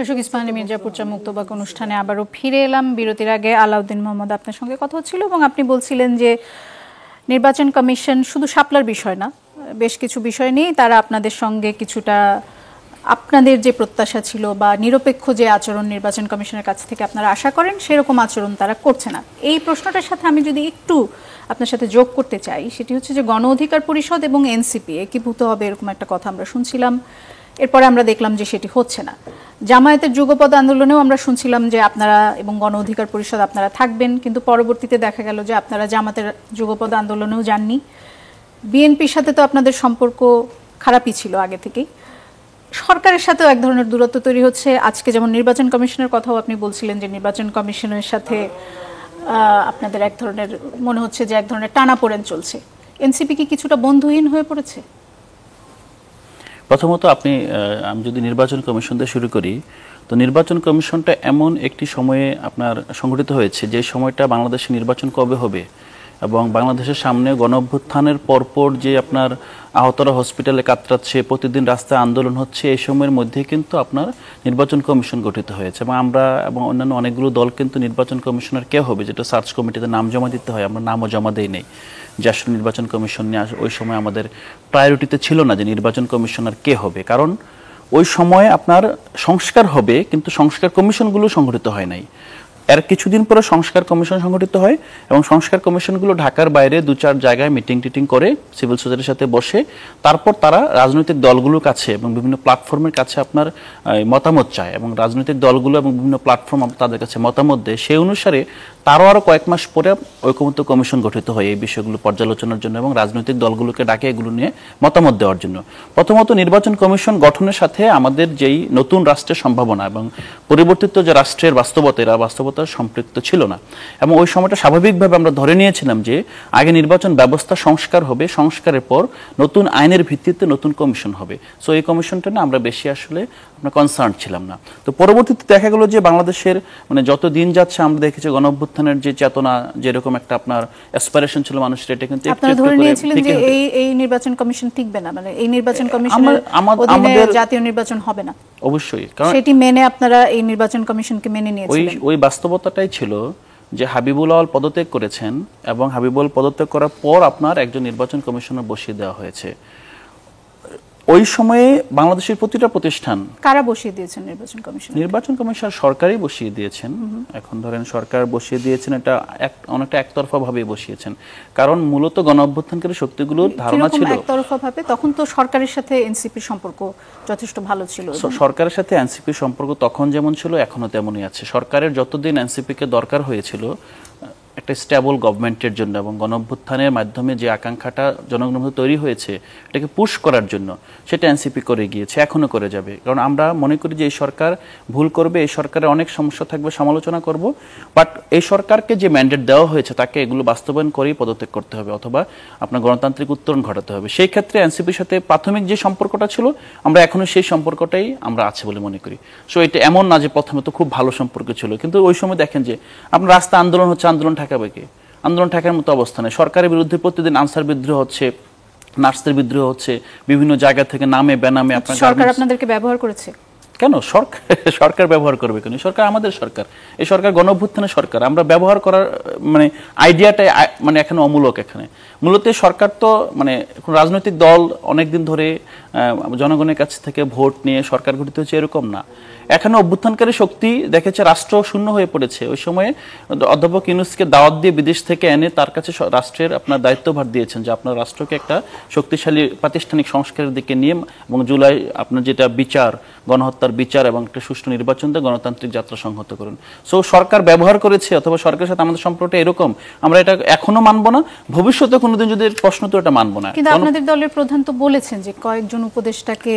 দর্শক, ইস্পাহানি মির্জাপুর চা মুক্তবাক অনুষ্ঠানে আবারও ফিরে এলাম। বিরতির আগে আলাউদ্দিন মোহাম্মদ আপনার সঙ্গে কথা হচ্ছিল এবং আপনি বলছিলেন যে নির্বাচন কমিশন শুধু শাপলার বিষয় না, বেশ কিছু বিষয় নিয়েই তারা আপনাদের সঙ্গে কিছুটা, আপনাদের যে প্রত্যাশা ছিল বা নিরপেক্ষ যে আচরণ নির্বাচন কমিশনের কাছ থেকে আপনারা আশা করেন সেরকম আচরণ তারা করছে না। এই প্রশ্নটার সাথে আমি যদি একটু আপনার সাথে যোগ করতে চাই, সেটি হচ্ছে যে গণ অধিকার পরিষদ এবং এনসিপি একীভূত হবে এরকম একটা কথা আমরা শুনছিলাম, এরপরে আমরা দেখলাম যে সেটি হচ্ছে না। জামায়াতের যুগপৎ আন্দোলনেও আমরা শুনছিলাম যে আপনারা এবং গণ অধিকার পরিষদ আপনারা থাকবেন, কিন্তু পরবর্তীতে দেখা গেল যে আপনারা জামাতের যুগপৎ আন্দোলনেও যাননি। বিএনপির সাথে তো আপনাদের সম্পর্ক খারাপই ছিল আগে থেকেই। সরকারের সাথেও এক ধরনের দূরত্ব তৈরি হচ্ছে। আজকে যেমন নির্বাচন কমিশনের কথাও আপনি বলছিলেন যে নির্বাচন কমিশনের সাথে আপনাদের এক ধরনের মনে হচ্ছে যে এক ধরনের টানাপোড়েন চলছে। এনসিপি কি কিছুটা বন্ধুহীন হয়ে পড়েছে? প্রথমত আমি যদি নির্বাচন কমিশন দিয়ে শুরু করি, তো নির্বাচন কমিশনটা এমন একটি সময়ে আপনার সংগঠিত হয়েছে যে সময়টা বাংলাদেশে নির্বাচন কবে হবে এবং বাংলাদেশের সামনে গণঅভ্যুত্থানের পরপর যে আপনার আহতরা হসপিটালে কাতরাচ্ছে, প্রতিদিন রাস্তায় আন্দোলন হচ্ছে, এই সময়ের মধ্যে কিন্তু আপনার নির্বাচন কমিশন গঠিত হয়েছে এবং আমরা এবং অন্যান্য অনেকগুলো দল কিন্তু নির্বাচন কমিশনার কে হবে, যেটা সার্চ কমিটিতে নাম জমা দিতে হয়, আমরা নামও জমা দেই নেই। যে আসলে নির্বাচন কমিশন নিয়ে ওই সময় আমাদের প্রায়োরিটিতে ছিল না যে নির্বাচন কমিশনার কে হবে, কারণ ওই সময়ে আপনার সংস্কার হবে কিন্তু সংস্কার কমিশনগুলো সংগঠিত হয় নাই। এর কিছুদিন পরে সংস্কার কমিশন সংগঠিত হয় এবং সংস্কার কমিশনগুলো ঢাকার বাইরে 2-4 জায়গায় মিটিং টিটিং করে সিভিল সোসাইটির সাথে বসে তারপর তারা রাজনৈতিক দলগুলোর কাছে এবং বিভিন্ন প্ল্যাটফর্মের কাছে আপনার মতামত চায় এবং রাজনৈতিক দলগুলো এবং বিভিন্ন প্ল্যাটফর্ম তাদের কাছে মতামত দেয়। সেই অনুসারে তারও আরও কয়েক মাস পরে ঐকমত্য কমিশন গঠিত হয় এই বিষয়গুলো পর্যালোচনার জন্য এবং রাজনৈতিক দলগুলোকে ডাকে এগুলো নিয়ে মতামত দেওয়ার জন্য। প্রথমত নির্বাচন কমিশন গঠনের সাথে আমাদের যেই নতুন রাষ্ট্রের সম্ভাবনা এবং পরিবর্তিত যে রাষ্ট্রের বাস্তবতা, এরা বাস্তবতা সম্পৃক্ত ছিল না এবং ওই সময়টা স্বাভাবিকভাবে আমরা ধরে নিয়েছিলাম যে আগে নির্বাচন ব্যবস্থা সংস্কার হবে, সংস্কারের পর নতুন আইনের ভিত্তিতে নতুন কমিশন হবে। সো এই কমিশনটা না আমরা বেশি আসলে আমরা কনসার্ন ছিলাম না। তো পরবর্তীতে দেখা গেল যে বাংলাদেশের মানে যত দিন যাচ্ছে আমরা দেখেছি গণঅভ্যুত্থানের যে চেতনা, যেরকম একটা আপনার অ্যাসপিরেশন ছিল মানুষের, এটা কিন্তু আপনারা ধরে নিয়েছিলেন যে এই নির্বাচন কমিশন টিকবে না, মানে এই নির্বাচন কমিশনের অধীনে জাতীয় নির্বাচন হবে না। অবশ্যই, কারণ সেটি মেনে আপনারা এই নির্বাচন কমিশনকে মেনে নিয়েছিলেন। ওই বাস্তবতাটাই ছিল যে হাবিবুল আওয়াল পদত্যাগ করেছেন এবং হাবিবুল পদত্যাগ করার পর আপনার একজন নির্বাচন কমিশনার বসিয়ে দেওয়া হয়েছে। ওই সময়ে বাংলাদেশের প্রতিটা প্রতিষ্ঠান কারা বসিয়ে দিয়েছেন নির্বাচন কমিশন? নির্বাচন কমিশন সরকারই বসিয়ে দিয়েছেন। এখন ধরেন সরকার বসিয়ে দিয়েছেন, এটা অনেকটা একতরফা ভাবে বসিয়েছেন, কারণ মূলত গণঅভ্যুত্থানকারী শক্তিগুলোর ধারণা ছিল একতরফা ভাবে। তখন তো সরকারের সাথে এনসিপির সম্পর্ক যথেষ্ট ভালো ছিল। সরকারের সাথে এনসিপির সম্পর্ক তখন যেমন ছিল এখনো তেমনই আছে। সরকারের যতদিন এনসিপিকে দরকার হয়েছিল একটা স্টেবল গভর্নমেন্টের জন্য এবং গণঅভ্যুত্থানের মাধ্যমে যে আকাঙ্ক্ষাটা জনগণের মধ্যে তৈরি হয়েছে এটাকে পুশ করার জন্য, সেটা এনসিপি করে গিয়েছে, এখনো করে যাবে। কারণ আমরা মনে করি যে এই সরকার ভুল করবে, এই সরকারের অনেক সমস্যা থাকবে, সমালোচনা করব, বাট এই সরকারকে যে ম্যান্ডেট দেওয়া হয়েছে তাকে এগুলো বাস্তবায়ন করেই পদত্যাগ করতে হবে অথবা আপনার গণতান্ত্রিক উত্তরণ ঘটাতে হবে। সেই ক্ষেত্রে এনসিপির সাথে প্রাথমিক যে সম্পর্কটা ছিল আমরা এখনো সেই সম্পর্কটাই আমরা আছে বলে মনে করি। সো এটা এমন না যে প্রথমে তো খুব ভালো সম্পর্ক ছিল, কিন্তু ওই সময় দেখেন যে আপনার রাস্তা আন্দোলন হচ্ছে, আন্দোলন ঠেকাবে কে? আন্দোলন ঠেকার মতো অবস্থানে সরকারের বিরুদ্ধে প্রতিদিন আনসার বিদ্রোহ হচ্ছে, নার্সদের বিদ্রোহ হচ্ছে, বিভিন্ন জায়গা থেকে নামে বেনামে। আপনার সরকার আপনাদেরকে ব্যবহার করেছে কেন? সরকার ব্যবহার করবে কেন? সরকার আমাদের সরকার, এই সরকার গণঅভ্যুত্থানের সরকার। আমরা ব্যবহার করার মানে আইডিয়াটাই মানে এখানে অমূলক। এখানে মূলত সরকার তো মানে রাজনৈতিক দল অনেকদিন ধরে জনগণের কাছ থেকে ভোট নিয়ে সরকার গঠিত হচ্ছে এরকম না। এখানে অভ্যুত্থানকারী শক্তি দেখেছে রাষ্ট্র শূন্য হয়ে পড়েছে। ওই সময়ে অধ্যাপক ইউনূসকে দাওয়াত দিয়ে বিদেশ থেকে এনে তার কাছে রাষ্ট্রের আপনার দায়িত্বভার দিয়েছেন যে আপনার রাষ্ট্রকে একটা শক্তিশালী প্রাতিষ্ঠানিক সংস্কারের দিকে নিয়ে এবং জুলাই আপনার যেটা বিচার, গণহত্যার বিচার এবং একটা সুষ্ঠু নির্বাচন দিয়ে গণতান্ত্রিক যাত্রা সংহত করুন। সো সরকার ব্যবহার করেছে অথবা সরকারের সাথে আমাদের সম্পর্কটা এরকম, আমরা এটা এখনো মানবো না, ভবিষ্যতে কোনোদিন যদি প্রশ্ন তো এটা মানবো না। কিন্তু আপনাদের দলের প্রধান তো বলেছেন যে কয়েকজন উপদেষ্টাকে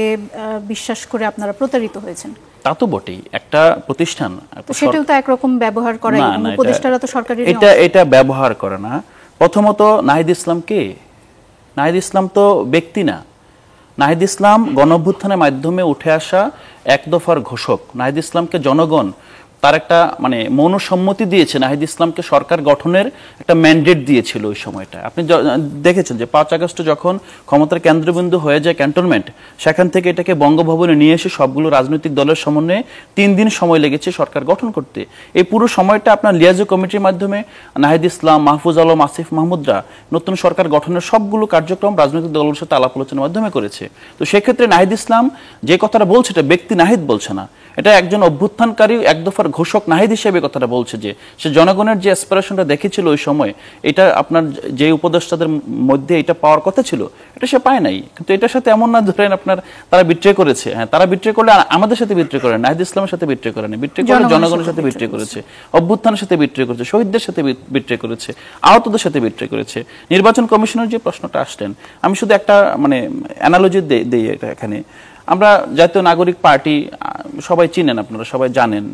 বিশ্বাস করে আপনারা প্রতারিত হয়েছেন। তা তো বটেই, একটা প্রতিষ্ঠান তো সেটাও তো একরকম ব্যবহার করা, উপদেষ্টারা তো সরকারি এটা ব্যবহার করে না। প্রথমত নাহিদ ইসলাম কে? নাহিদ ইসলাম তো ব্যক্তি না। নাহিদ ইসলাম গণঅভ্যুত্থানের মাধ্যমে উঠে আসা এক দফার ঘোষক। নাহিদ ইসলামকে জনগণ তার একটা মানে মৌনসম্মতি দিয়েছে, নাহিদ ইসলামকে সরকার গঠনের একটা ম্যান্ডেট দিয়েছিল ওই সময়টা। আপনি দেখেছেন যে 5 আগস্ট যখন ক্ষমতার কেন্দ্রবিন্দু হয়ে যায় ক্যান্টনমেন্ট, সেখান থেকে এটাকে বঙ্গভবনে নিয়ে এসে সবগুলো রাজনৈতিক দলের সমন্বয়ে 3 দিন সময় লেগেছে সরকার গঠন করতে। এই পুরো সময়টা আপনার লিয়াজো কমিটির মাধ্যমে নাহিদ ইসলাম, মাহফুজ আলম, আসিফ মাহমুদরা নতুন সরকার গঠনের সবগুলো কার্যক্রম রাজনৈতিক দলের সাথে আলাপ আলোচনার মাধ্যমে করেছে। তো সেক্ষেত্রে নাহিদ ইসলাম যে কথাটা বলছে এটা ব্যক্তি নাহিদ বলছে না, এটা একজন অভ্যুত্থানকারী এক দফার ঘোষক নাহিদ হিসেবে কথাটা বলছে যে সে জনগণের যে অ্যাসপিরেশনটা দেখেছিল ওই সময়, এটা আপনার যে উপদেষ্টাদের মধ্যে এটা পাওয়ার কথা ছিল এটা সে পায় নাই। কিন্তু এটার সাথে এমন না ধরেন আপনার তারা বিট্রে করেছে, হ্যাঁ তারা বিট্রে করলে আমাদের সাথে বিট্রে করে, নাহিদ ইসলামের সাথে বিট্রে করে না, বিট্রে করে জনগণের সাথে বিট্রে করেছে, অভ্যুত্থানের সাথে বিট্রে করেছে, শহীদদের সাথে বিট্রে করেছে, আহতদের সাথে বিট্রে করেছে। নির্বাচন কমিশনের যে প্রশ্নটা আসলেন, আমি শুধু একটা মানে অ্যানালজি দেই এটা এখানে। আমরা জাতীয় নাগরিক পার্টি সবাই চিনেন, আপনারা সবাই জানেন,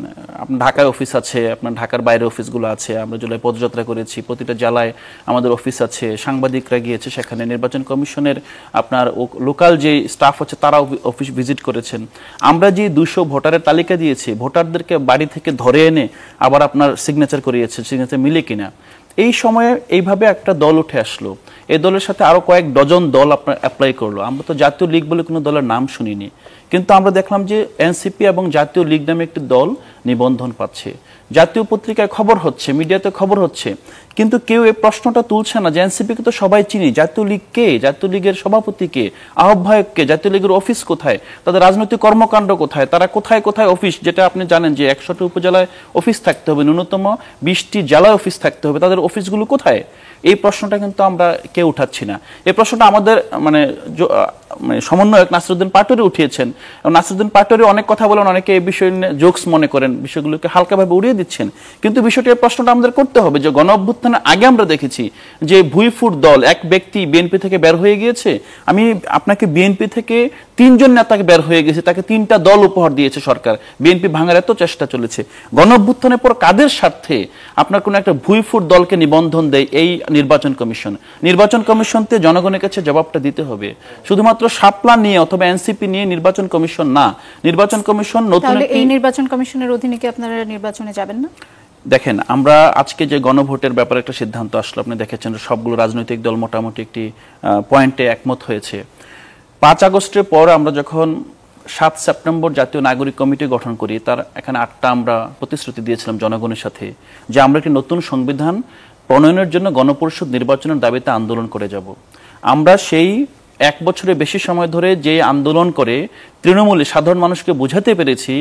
আপনার ঢাকায় অফিস আছে, আপনার ঢাকার বাইরে অফিসগুলো আছে। আমরা জুলাই পদযাত্রা করেছি, প্রতিটা জেলায় আমাদের অফিস আছে, সাংবাদিকরা গিয়েছে সেখানে। নির্বাচন কমিশনের আপনার লোকাল যে স্টাফ আছে তারা অফিস ভিজিট করেছেন। আমরা যে 200 ভোটারের তালিকা দিয়েছি, ভোটারদেরকে বাড়ি থেকে ধরে এনে আবার আপনার সিগনেচার করিয়েছে, সিগনেচার মিলে কিনা। এই সময়ে এইভাবে একটা দল উঠে আসলো, এই দলের সাথে আরো কয়েক ডজন দল আপনার অ্যাপ্লাই করলো। আমরা তো জাতীয় লীগ বলে কোনো দলের নাম শুনিনি, কিন্তু আমরা দেখলাম যে এনসিপি এবং জাতীয় লীগ নামে একটি দল নিবন্ধন পাচ্ছে, জাতীয় পত্রিকায় খবর হচ্ছে, মিডিয়াতে খবর হচ্ছে, কিন্তু কেউ এই প্রশ্নটা তুলছে না যে এনসিপিকে তো সবাই চিনি, জাতীয় লীগ কে, জাতীয় লীগের সভাপতি কে, আহ্বায়ক কে, জাতীয় লীগের অফিস কোথায়, তাদের রাজনৈতিক কর্মকাণ্ড কোথায়, তারা কোথায় কোথায় অফিস, যেটা আপনি জানেন যে 100টি উপজেলায় অফিস থাকতে হবে, ন্যূনতম 20টি জেলায় অফিস থাকতে হবে, তাদের অফিসগুলো কোথায়? এই প্রশ্নটা কিন্তু আমরা কেউ উঠাচ্ছি না। এই প্রশ্নটা আমাদের মানে সমন্বয়ক নাসিরউদ্দিন পাটোয়ারি উঠিয়েছেন। নাসিরউদ্দিন পাটোয়ারি অনেক কথা বলেন, অনেকে এই বিষয় নিয়ে জোকস মনে করেন, বিষয়গুলোকে হালকাভাবে উড়িয়ে দিচ্ছেন, কিন্তু বিষয়টি এই প্রশ্নটা আমাদের করতে হবে যে গণ অভ্যুত্থানের আগে আমরা দেখেছি যে ভুইফুট দল এক ব্যক্তি বিএনপি থেকে বের হয়ে গিয়েছে। আমি আপনাকে বিএনপি থেকে 3 জন নেতাকে বের হয়ে গেছে, তাকে 3টা দল উপহার দিয়েছে সরকার, বিএনপি ভাঙার এত চেষ্টা চলেছে। গণ অভ্যুত্থানের পর কাদের স্বার্থে আপনার কোন একটা ভুইফুট দলকে নিবন্ধন দেয় এই নির্বাচন কমিশন? নির্বাচন কমিশনতে জনগণের কাছে জবাবটা দিতে হবে। শুধুমাত্র শাপলা নিয়ে অথবা এনসিপি নিয়ে নির্বাচন কমিশন না, নির্বাচন কমিশন নতুন এই নির্বাচন কমিশনের অধীনে কি আপনারা নির্বাচনে যাবেন না? দেখেন, আমরা আজকে যে গণভোটের ব্যাপারে একটা সিদ্ধান্ত আসলো, আপনি দেখেছেন সবগুলো রাজনৈতিক দল মোটামুটি একটি পয়েন্টে একমত হয়েছে। 5 আগস্টের পর আমরা যখন 7 সেপ্টেম্বর জাতীয় নাগরিক কমিটি গঠন করি, তার এখানে 8টা আমরা প্রতিশ্রুতি দিয়েছিলাম জনগণের সাথে যে আমরা একটি নতুন সংবিধান প্রণয়নের জন্য গণপরিষদ নির্বাচনের দাবিতে আন্দোলন করে যাব। আমরা সেই 1 বছরের বেশি সময় ধরে যে আন্দোলন করে তৃণমূলে সাধারণ মানুষকে বোঝাতে পেরেছি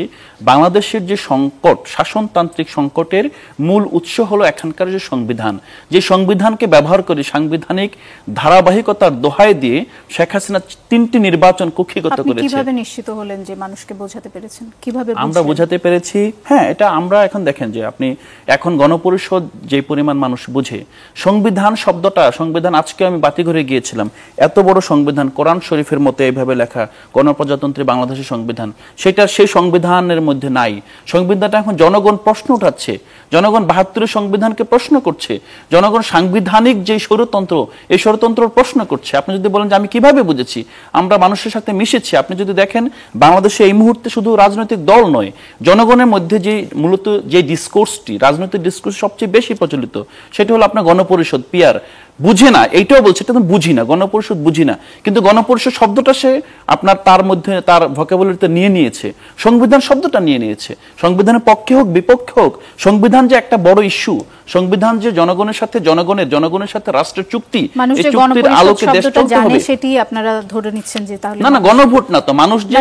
বাংলাদেশের যে সংকট, শাসনতান্ত্রিক সংকটের মূল উৎস হলো এখানকার যে সংবিধান, যে সংবিধানকে ব্যবহার করে সাংবিধানিক ধারাবাহিকতার দোহাই দিয়ে শেখ হাসিনা 3টি নির্বাচন কুক্ষিগত করেছে। আপনি কিভাবে নিশ্চিত হলেন যে মানুষকে বোঝাতে পেরেছেন? কিভাবে আমরা বোঝাতে পেরেছি? হ্যাঁ, এটা আমরা এখন দেখেন যে আপনি এখন গণপরিষদ যে পরিমাণ মানুষ বুঝে, সংবিধান শব্দটা, সংবিধান আজকে আমি বাতিঘরে গিয়েছিলাম, এত বড় সংবিধান, কোরআন শরীফের মতো এইভাবে লেখা গণপ্রজাতন্ত্রী বাংলাদেশের সংবিধান, সেটা সেই সংবিধানের মধ্যে নাই। সংবিধানটা এখন জনগণ প্রশ্ন উঠাচ্ছে, জনগণ 72 সংবিধানকে প্রশ্ন করছে, জনগণ সাংবিধানিক যে স্বৈরতন্ত্র, এই স্বৈরতন্ত্রের প্রশ্ন করছে। আপনি যদি বলেন যে আমি কিভাবে বুঝেছি, আমরা মানুষের সাথে মিশেছি, আপনি যদি দেখেন বাংলাদেশে এই মুহূর্তে শুধু রাজনৈতিক দল নয়, জনগণের মধ্যে যে মূলত যে ডিসকোর্সটি, রাজনৈতিক ডিসকোর্স সবচেয়ে বেশি প্রচলিত, সেটা হলো আপনার গণপরিষদ, পিয়ার বুঝে না, এইটাও বলছে এটা তো বুঝি না, গণপরিষদ বুঝি না, কিন্তু গণপরিষদ শব্দটা সে আপনার তার মধ্যে তার ভোকাবুলারিতে নিয়ে নিয়েছে, সংবিধান শব্দটা নিয়ে নিয়েছে। সংবিধানের পক্ষে হোক বিপক্ষে হোক, সংবিধান যে একটা বড় ইস্যু, সংবিধান যে জনগণের সাথে রাষ্ট্রের চুক্তি, এই চুক্তির আলোকে দেশ চলতে হবে, সেটি আপনারা ধরে নিচ্ছেন যে তাহলে না গণভোট না তো, মানুষ যে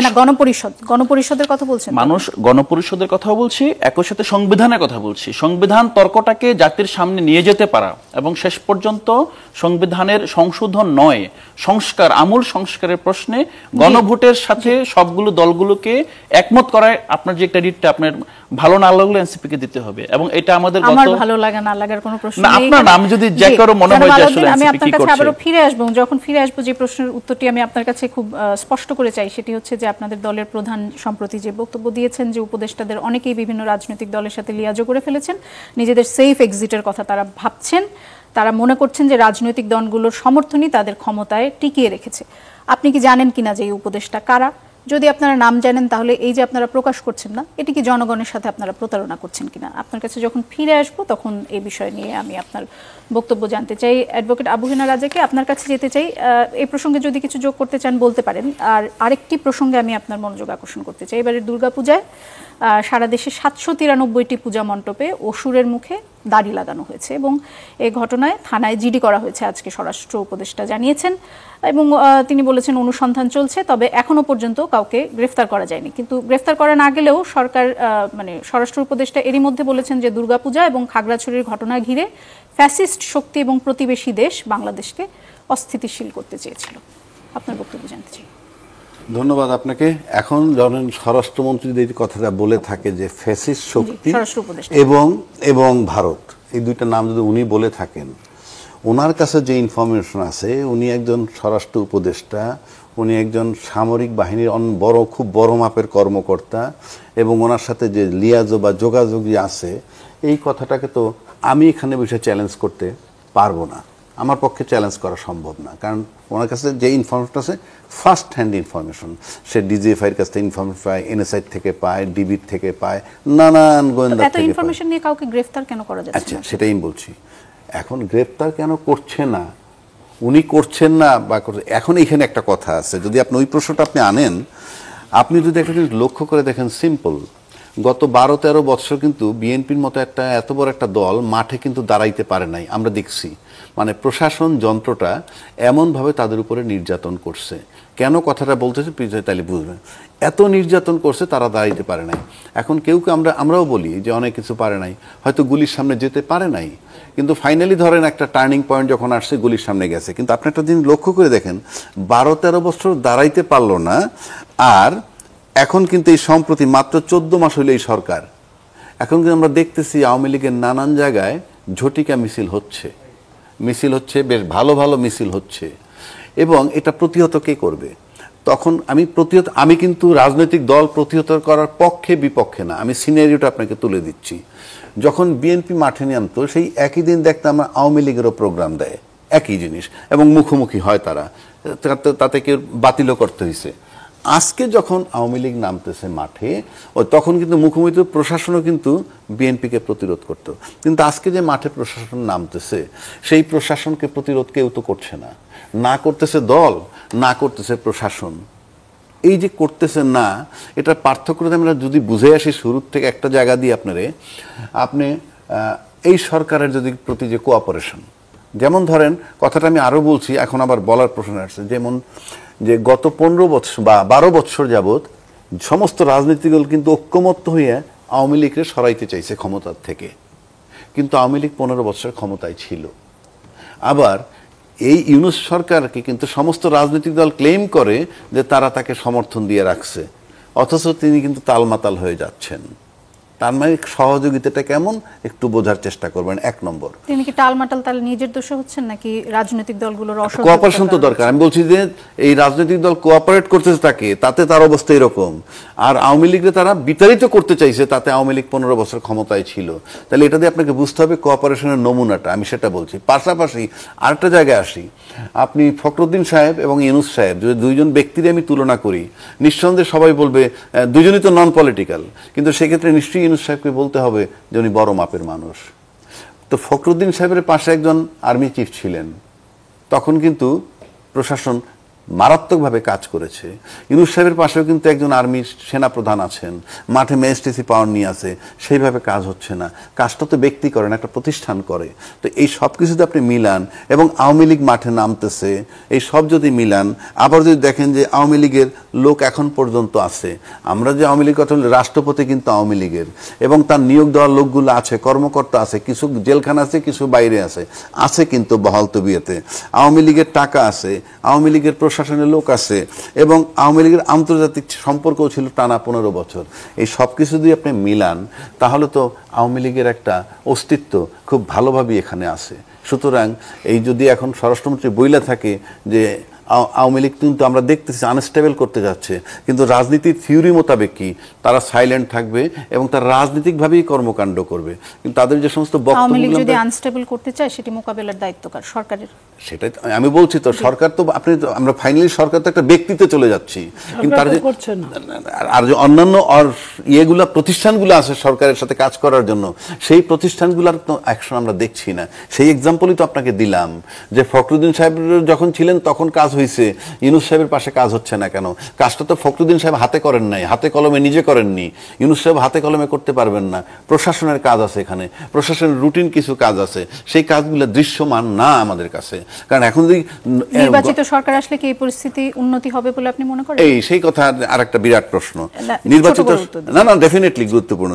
গণপরিষদের কথা বলছেন, মানুষ গণপরিষদের কথা বলছি, একই সাথে সংবিধানের কথা বলছি। সংবিধান তর্কটাকে জাতির সামনে নিয়ে যেতে পারা এবং শেষ পর্যন্ত সংবিধানের সংশোধন নয়, সংস্কার, আমূল সংস্কারের প্রশ্নে গণভোটের সাথে সবগুলো দলগুলোকে একমত করায় আপনার যে ক্রেডিটটা আপনার ভালো না লাগলে এনসিপি কে দিতে হবে। এবং এটা আমাদের আমার ভালো লাগা না লাগার কোনো প্রশ্ন না, নেই। আপনার নাম যদি যে কারো মনে হয় যে আসলে আমি এনসিপি আপনার কি কাছে করছে, আবারও ফিরে আসবো। যখন ফিরে আসবো যে প্রশ্নের উত্তরটি আমি আপনার কাছে খুব স্পষ্ট করে চাই, সেটি হচ্ছে যে আপনাদের দলের প্রধান সম্প্রতি যে বক্তব্য দিয়েছেন যে উপদেষ্টাদের অনেকেই বিভিন্ন রাজনৈতিক দলের সাথে লিয়াজো করে ফেলেছেন, নিজেদের সেফ এক্সিটের কথা তারা ভাবছেন, তারা মনে করছেন যে রাজনৈতিক দলগুলোর সমর্থনই তাদের ক্ষমতায় টিকিয়ে রেখেছে। আপনি কি জানেন কিনা যে এই উপদেষ্টা কারা? যদি আপনারা নাম জানেন তাহলে এই যে আপনারা প্রকাশ করছেন না, এটি কি জনগণের সাথে আপনারা প্রতারণা করছেন কিনা? আপনার কাছে যখন ফিরে আসবো তখন এই বিষয় নিয়ে আমি আপনার বক্তব্য জানতে চাই। অ্যাডভোকেট আবু হেনা রাজাকে আপনার কাছে যেতে চাই। এই প্রসঙ্গে যদি কিছু যোগ করতে চান বলতে পারেন। আর আরেকটি প্রসঙ্গে আমি আপনার মনোযোগ আকর্ষণ করতে চাই। এবারের দুর্গাপূজায় সারা দেশে 793টি পূজা মণ্ডপে অসুরের মুখে দাড়ি লাগানো হয়েছে এবং এই ঘটনায় থানায় জিডি করা হয়েছে আজকে স্বরাষ্ট্র উপদেষ্টা জানিয়েছেন। এবং তিনি বলেছেন অনুসন্ধান চলছে, তবে এখনো পর্যন্ত কাউকে গ্রেফতার করা যায়নি। কিন্তু গ্রেফতার করা না গেলেও সরকার মানে স্বরাষ্ট্র উপদেষ্টা এরই মধ্যে বলেছেন যে দুর্গাপূজা এবং খাগড়াছড়ির ঘটনা ঘিরে ফ্যাসিস্ট শক্তি এবং প্রতিবেশী দেশ বাংলাদেশকে অস্থিতিশীল করতে চেয়েছিল। আপনার বক্তব্য জানতে চাই। ধন্যবাদ আপনাকে। এখন ধরেন স্বরাষ্ট্রমন্ত্রী যে কথাটা বলে থাকে যে ফ্যাসিস্ট শক্তি এবং ভারত, এই দুইটা নাম যদি উনি বলে থাকেন, ওনার কাছে যে ইনফরমেশন আছে, উনি একজন স্বরাষ্ট্র উপদেষ্টা, উনি একজন সামরিক বাহিনীর খুব বড় মাপের কর্মকর্তা এবং ওনার সাথে যে লিয়াজো বা যোগাযোগই আছে, এই কথাটাকে তো আমি এখানে বসে চ্যালেঞ্জ করতে পারবো না। আমার পক্ষে চ্যালেঞ্জ করা সম্ভব না, কারণ ওনার কাছে যে ইনফরমেশন আছে ফার্স্ট হ্যান্ড ইনফরমেশন। সে ডিজিএফআইয়ের কাছ থেকে ইনফরমেশন পায়, এনএসআই থেকে পায়, ডিবির থেকে পায়, নানান গোয়েন্দা থেকে পায়। ইনফরমেশন নিয়ে কাউকে গ্রেফতার কেন করা যাচ্ছে? আচ্ছা, সেটাই আমি বলছি। এখন গ্রেফতার কেন করছে না, উনি করছেন না বা এখন এইখানে একটা কথা আছে, যদি আপনি ওই প্রশ্নটা আপনি আনেন, আপনি যদি একটা জিনিস লক্ষ্য করে দেখেন, সিম্পল, গত 12-13 বছর কিন্তু বিএনপির মতো এত বড় একটা দল মাঠে কিন্তু দাঁড়াইতে পারে নাই। আমরা দেখছি মানে প্রশাসন যন্ত্রটা এমনভাবে তাদের উপরে নির্যাতন করছে। কেন কথাটা বলতেছে তাহলে বুঝবেন, এত নির্যাতন করছে তারা দাঁড়াইতে পারে নাই। এখন কেউকে আমরাও বলি যে অনেক কিছু পারে নাই, হয়তো গুলির সামনে যেতে পারে নাই, কিন্তু ফাইনালি ধরেন একটা টার্নিং পয়েন্ট যখন আসছে গুলির সামনে গেছে। কিন্তু আপনি একটা জিনিস লক্ষ্য করে দেখেন, 12-13 বছর দাঁড়াইতে পারলো না, আর এখন কিন্তু এই সম্প্রতি মাত্র 14 মাস হইল এই সরকার, এখন কিন্তু আমরা দেখতেছি আওয়ামী লীগের নানান জায়গায় ঝটিকা মিছিল হচ্ছে, বেশ ভালো ভালো মিছিল হচ্ছে। এবং এটা প্রতিহত কে করবে? তখন আমি কিন্তু রাজনৈতিক দল প্রতিহত করার পক্ষে বিপক্ষে না, আমি সিনারিওটা আপনাকে তুলে দিচ্ছি। যখন বিএনপি মাঠে নামতো সেই একই দিন দেখতাম আমরা আওয়ামী লীগেরও প্রোগ্রাম দেয়, একই জিনিস, এবং মুখোমুখি হয় তারা, তাতে কেউ বাতিলও করতে হয়েছে। আজকে যখন আওয়ামী লীগ নামতেছে মাঠে, তখন কিন্তু মুখোমুখি প্রশাসনও কিন্তু বিএনপিকে প্রতিরোধ করতো। কিন্তু আজকে যে মাঠে প্রশাসন নামতেছে, সেই প্রশাসনকে প্রতিরোধ কেউ তো করছে না, না করতেছে দল, না করতেছে প্রশাসন। এই যে করতেছে না, এটার পার্থক্যটা আমরা যদি বুঝে আসি শুরুর থেকে একটা জায়গা দিয়ে আপনি এই সরকারের যদি প্রতি যে কোঅপারেশন, যেমন ধরেন কথাটা আমি আরো বলছি, এখন আবার বলার প্রশ্ন আসছে, যেমন যে গত 15 বছর বা 12 বছর যাবৎ সমস্ত রাজনৈতিক দল কিন্তু ঐক্যমত্য হয়ে আওয়ামী লীগকে সরাইতে চাইছে ক্ষমতার থেকে, কিন্তু আওয়ামী লীগ 15 বছর ক্ষমতায় ছিল। আবার এই ইউনূস সরকারকে কিন্তু সমস্ত রাজনৈতিক দল ক্লেম করে যে তারা তাকে সমর্থন দিয়ে রাখছে, অথচ তিনি কিন্তু তালমাতাল হয়ে যাচ্ছেন। তার মানে সহযোগিতাটা কেমন একটু বোঝার চেষ্টা করবেন। 1 নম্বর, তিনি কি টালমাটাল তাহলে নিজের দোষে হচ্ছেন নাকি রাজনৈতিক দলগুলোর অসহযোগিতা? কোঅপারেশন তো দরকার। আমি বলছি যে এই রাজনৈতিক দল কোঅপারেট করতেছে তাতে তার অবস্থা এরকম, আর আওয়ামী লীগকে তারা বিতাড়িত করতে চাইছে, তাতে আওয়ামী লীগ 15 বছর ক্ষমতায় ছিল। তাহলে এটা দিয়ে আপনাকে বুঝতে হবে কোঅপারেশনের নমুনাটা, আমি সেটা বলছি। পাশাপাশি আরেকটা জায়গায় আসি, আপনি ফখরুদ্দিন সাহেব এবং ইউনূস সাহেব, যদি দুইজন ব্যক্তির আমি তুলনা করি, নিঃসন্দেহে সবাই বলবে দুজনই তো নন পলিটিক্যাল, কিন্তু সেক্ষেত্রে নিশ্চয়ই ইউনূস সাহেবকে বলতে হবে যে উনি বড় মাপের মানুষ। তো ফখরুদ্দিন সাহেবের পাশে একজন আর্মি চিফ ছিলেন, তখন কিন্তু প্রশাসন মারাত্মকভাবে কাজ করেছে। ইউনূস সাহেবের পাশেও কিন্তু একজন আর্মির সেনাপ্রধান আছেন, মাঠে ম্যাজিস্ট্রেসি পাওয়ার নিয়ে আছে, সেইভাবে কাজ হচ্ছে না। কাজটা তো ব্যক্তি করে না, একটা প্রতিষ্ঠান করে। তো এই সব কিছুতে আপনি মিলান, এবং আওয়ামী লীগ মাঠে নামতেছে, এই সব যদি মিলান, আবার যদি দেখেন যে আওয়ামী লীগের লোক এখন পর্যন্ত আছে, আমরা যে আওয়ামী লীগ কথা বলি, রাষ্ট্রপতি কিন্তু আওয়ামী লীগের, এবং তার নিয়োগ দেওয়ার লোকগুলো আছে, কর্মকর্তা আছে, কিছু জেলখানা আছে, কিছু বাইরে আছে কিন্তু বহাল তবিয়তে। আওয়ামী লীগের টাকা আছে, আওয়ামী লীগের প্রশাসনের লোক আছে, এবং আওয়ামী লীগের আন্তর্জাতিক সম্পর্কও ছিল টানা 15 বছর। এই সব কিছু দিয়ে আপনি মিলান, তাহলে তো আওয়ামী লীগের একটা অস্তিত্ব খুব ভালোভাবেই এখানে আছে। সুতরাং এই যদি এখন স্বরাষ্ট্রমন্ত্রী বইলা থাকে যে আওয়ামী লীগ কিন্তু আমরা দেখতেছি আনস্টেবল করতে যাচ্ছে, কিন্তু রাজনীতির থিওরি মোতাবেক কি তারা সাইলেন্ট থাকবে এবং তারা রাজনৈতিকভাবেই কর্মকাণ্ড করবে। কিন্তু তাদের যে সমস্ত আওয়ামী লীগ যদি বক্তব্য আনস্টেবল করতে চায়, সেটি মোকাবেলার দায়িত্ব কার? সরকারের। সেটাই আমি বলছি, তো সরকার তো আমরা ফাইনালি সরকার তো একটা ব্যক্তিতে চলে যাচ্ছি, কিন্তু তার যে আর যে অন্যান্য ইয়েগুলা প্রতিষ্ঠানগুলো আছে সরকারের সাথে কাজ করার জন্য, সেই প্রতিষ্ঠানগুলোর তো অ্যাকশন আমরা দেখছি না। সেই এক্সাম্পলই তো আপনাকে দিলাম যে ফখরুদ্দিন সাহেব যখন ছিলেন তখন কাজ হয়েছে, ইউনূস সাহেবের পাশে কাজ হচ্ছে না কেন? কাজটা তো ফখরুদ্দিন সাহেব হাতে করেন নাই, হাতে কলমে নিজে করেননি। ইউনূস সাহেব হাতে কলমে করতে পারবেন না, প্রশাসনের কাজ আছে এখানে, প্রশাসনের রুটিন কিছু কাজ আছে, সেই কাজগুলো দৃশ্যমান না আমাদের কাছে। কারণ এখন যদি নির্বাচিত সরকার আসলে কি এই পরিস্থিতি উন্নতি হবে বলে আপনি মনে করেন? সেই কথা আর একটা বিরাট প্রশ্ন। নির্বাচিত না ডেফিনেটলি গুরুত্বপূর্ণ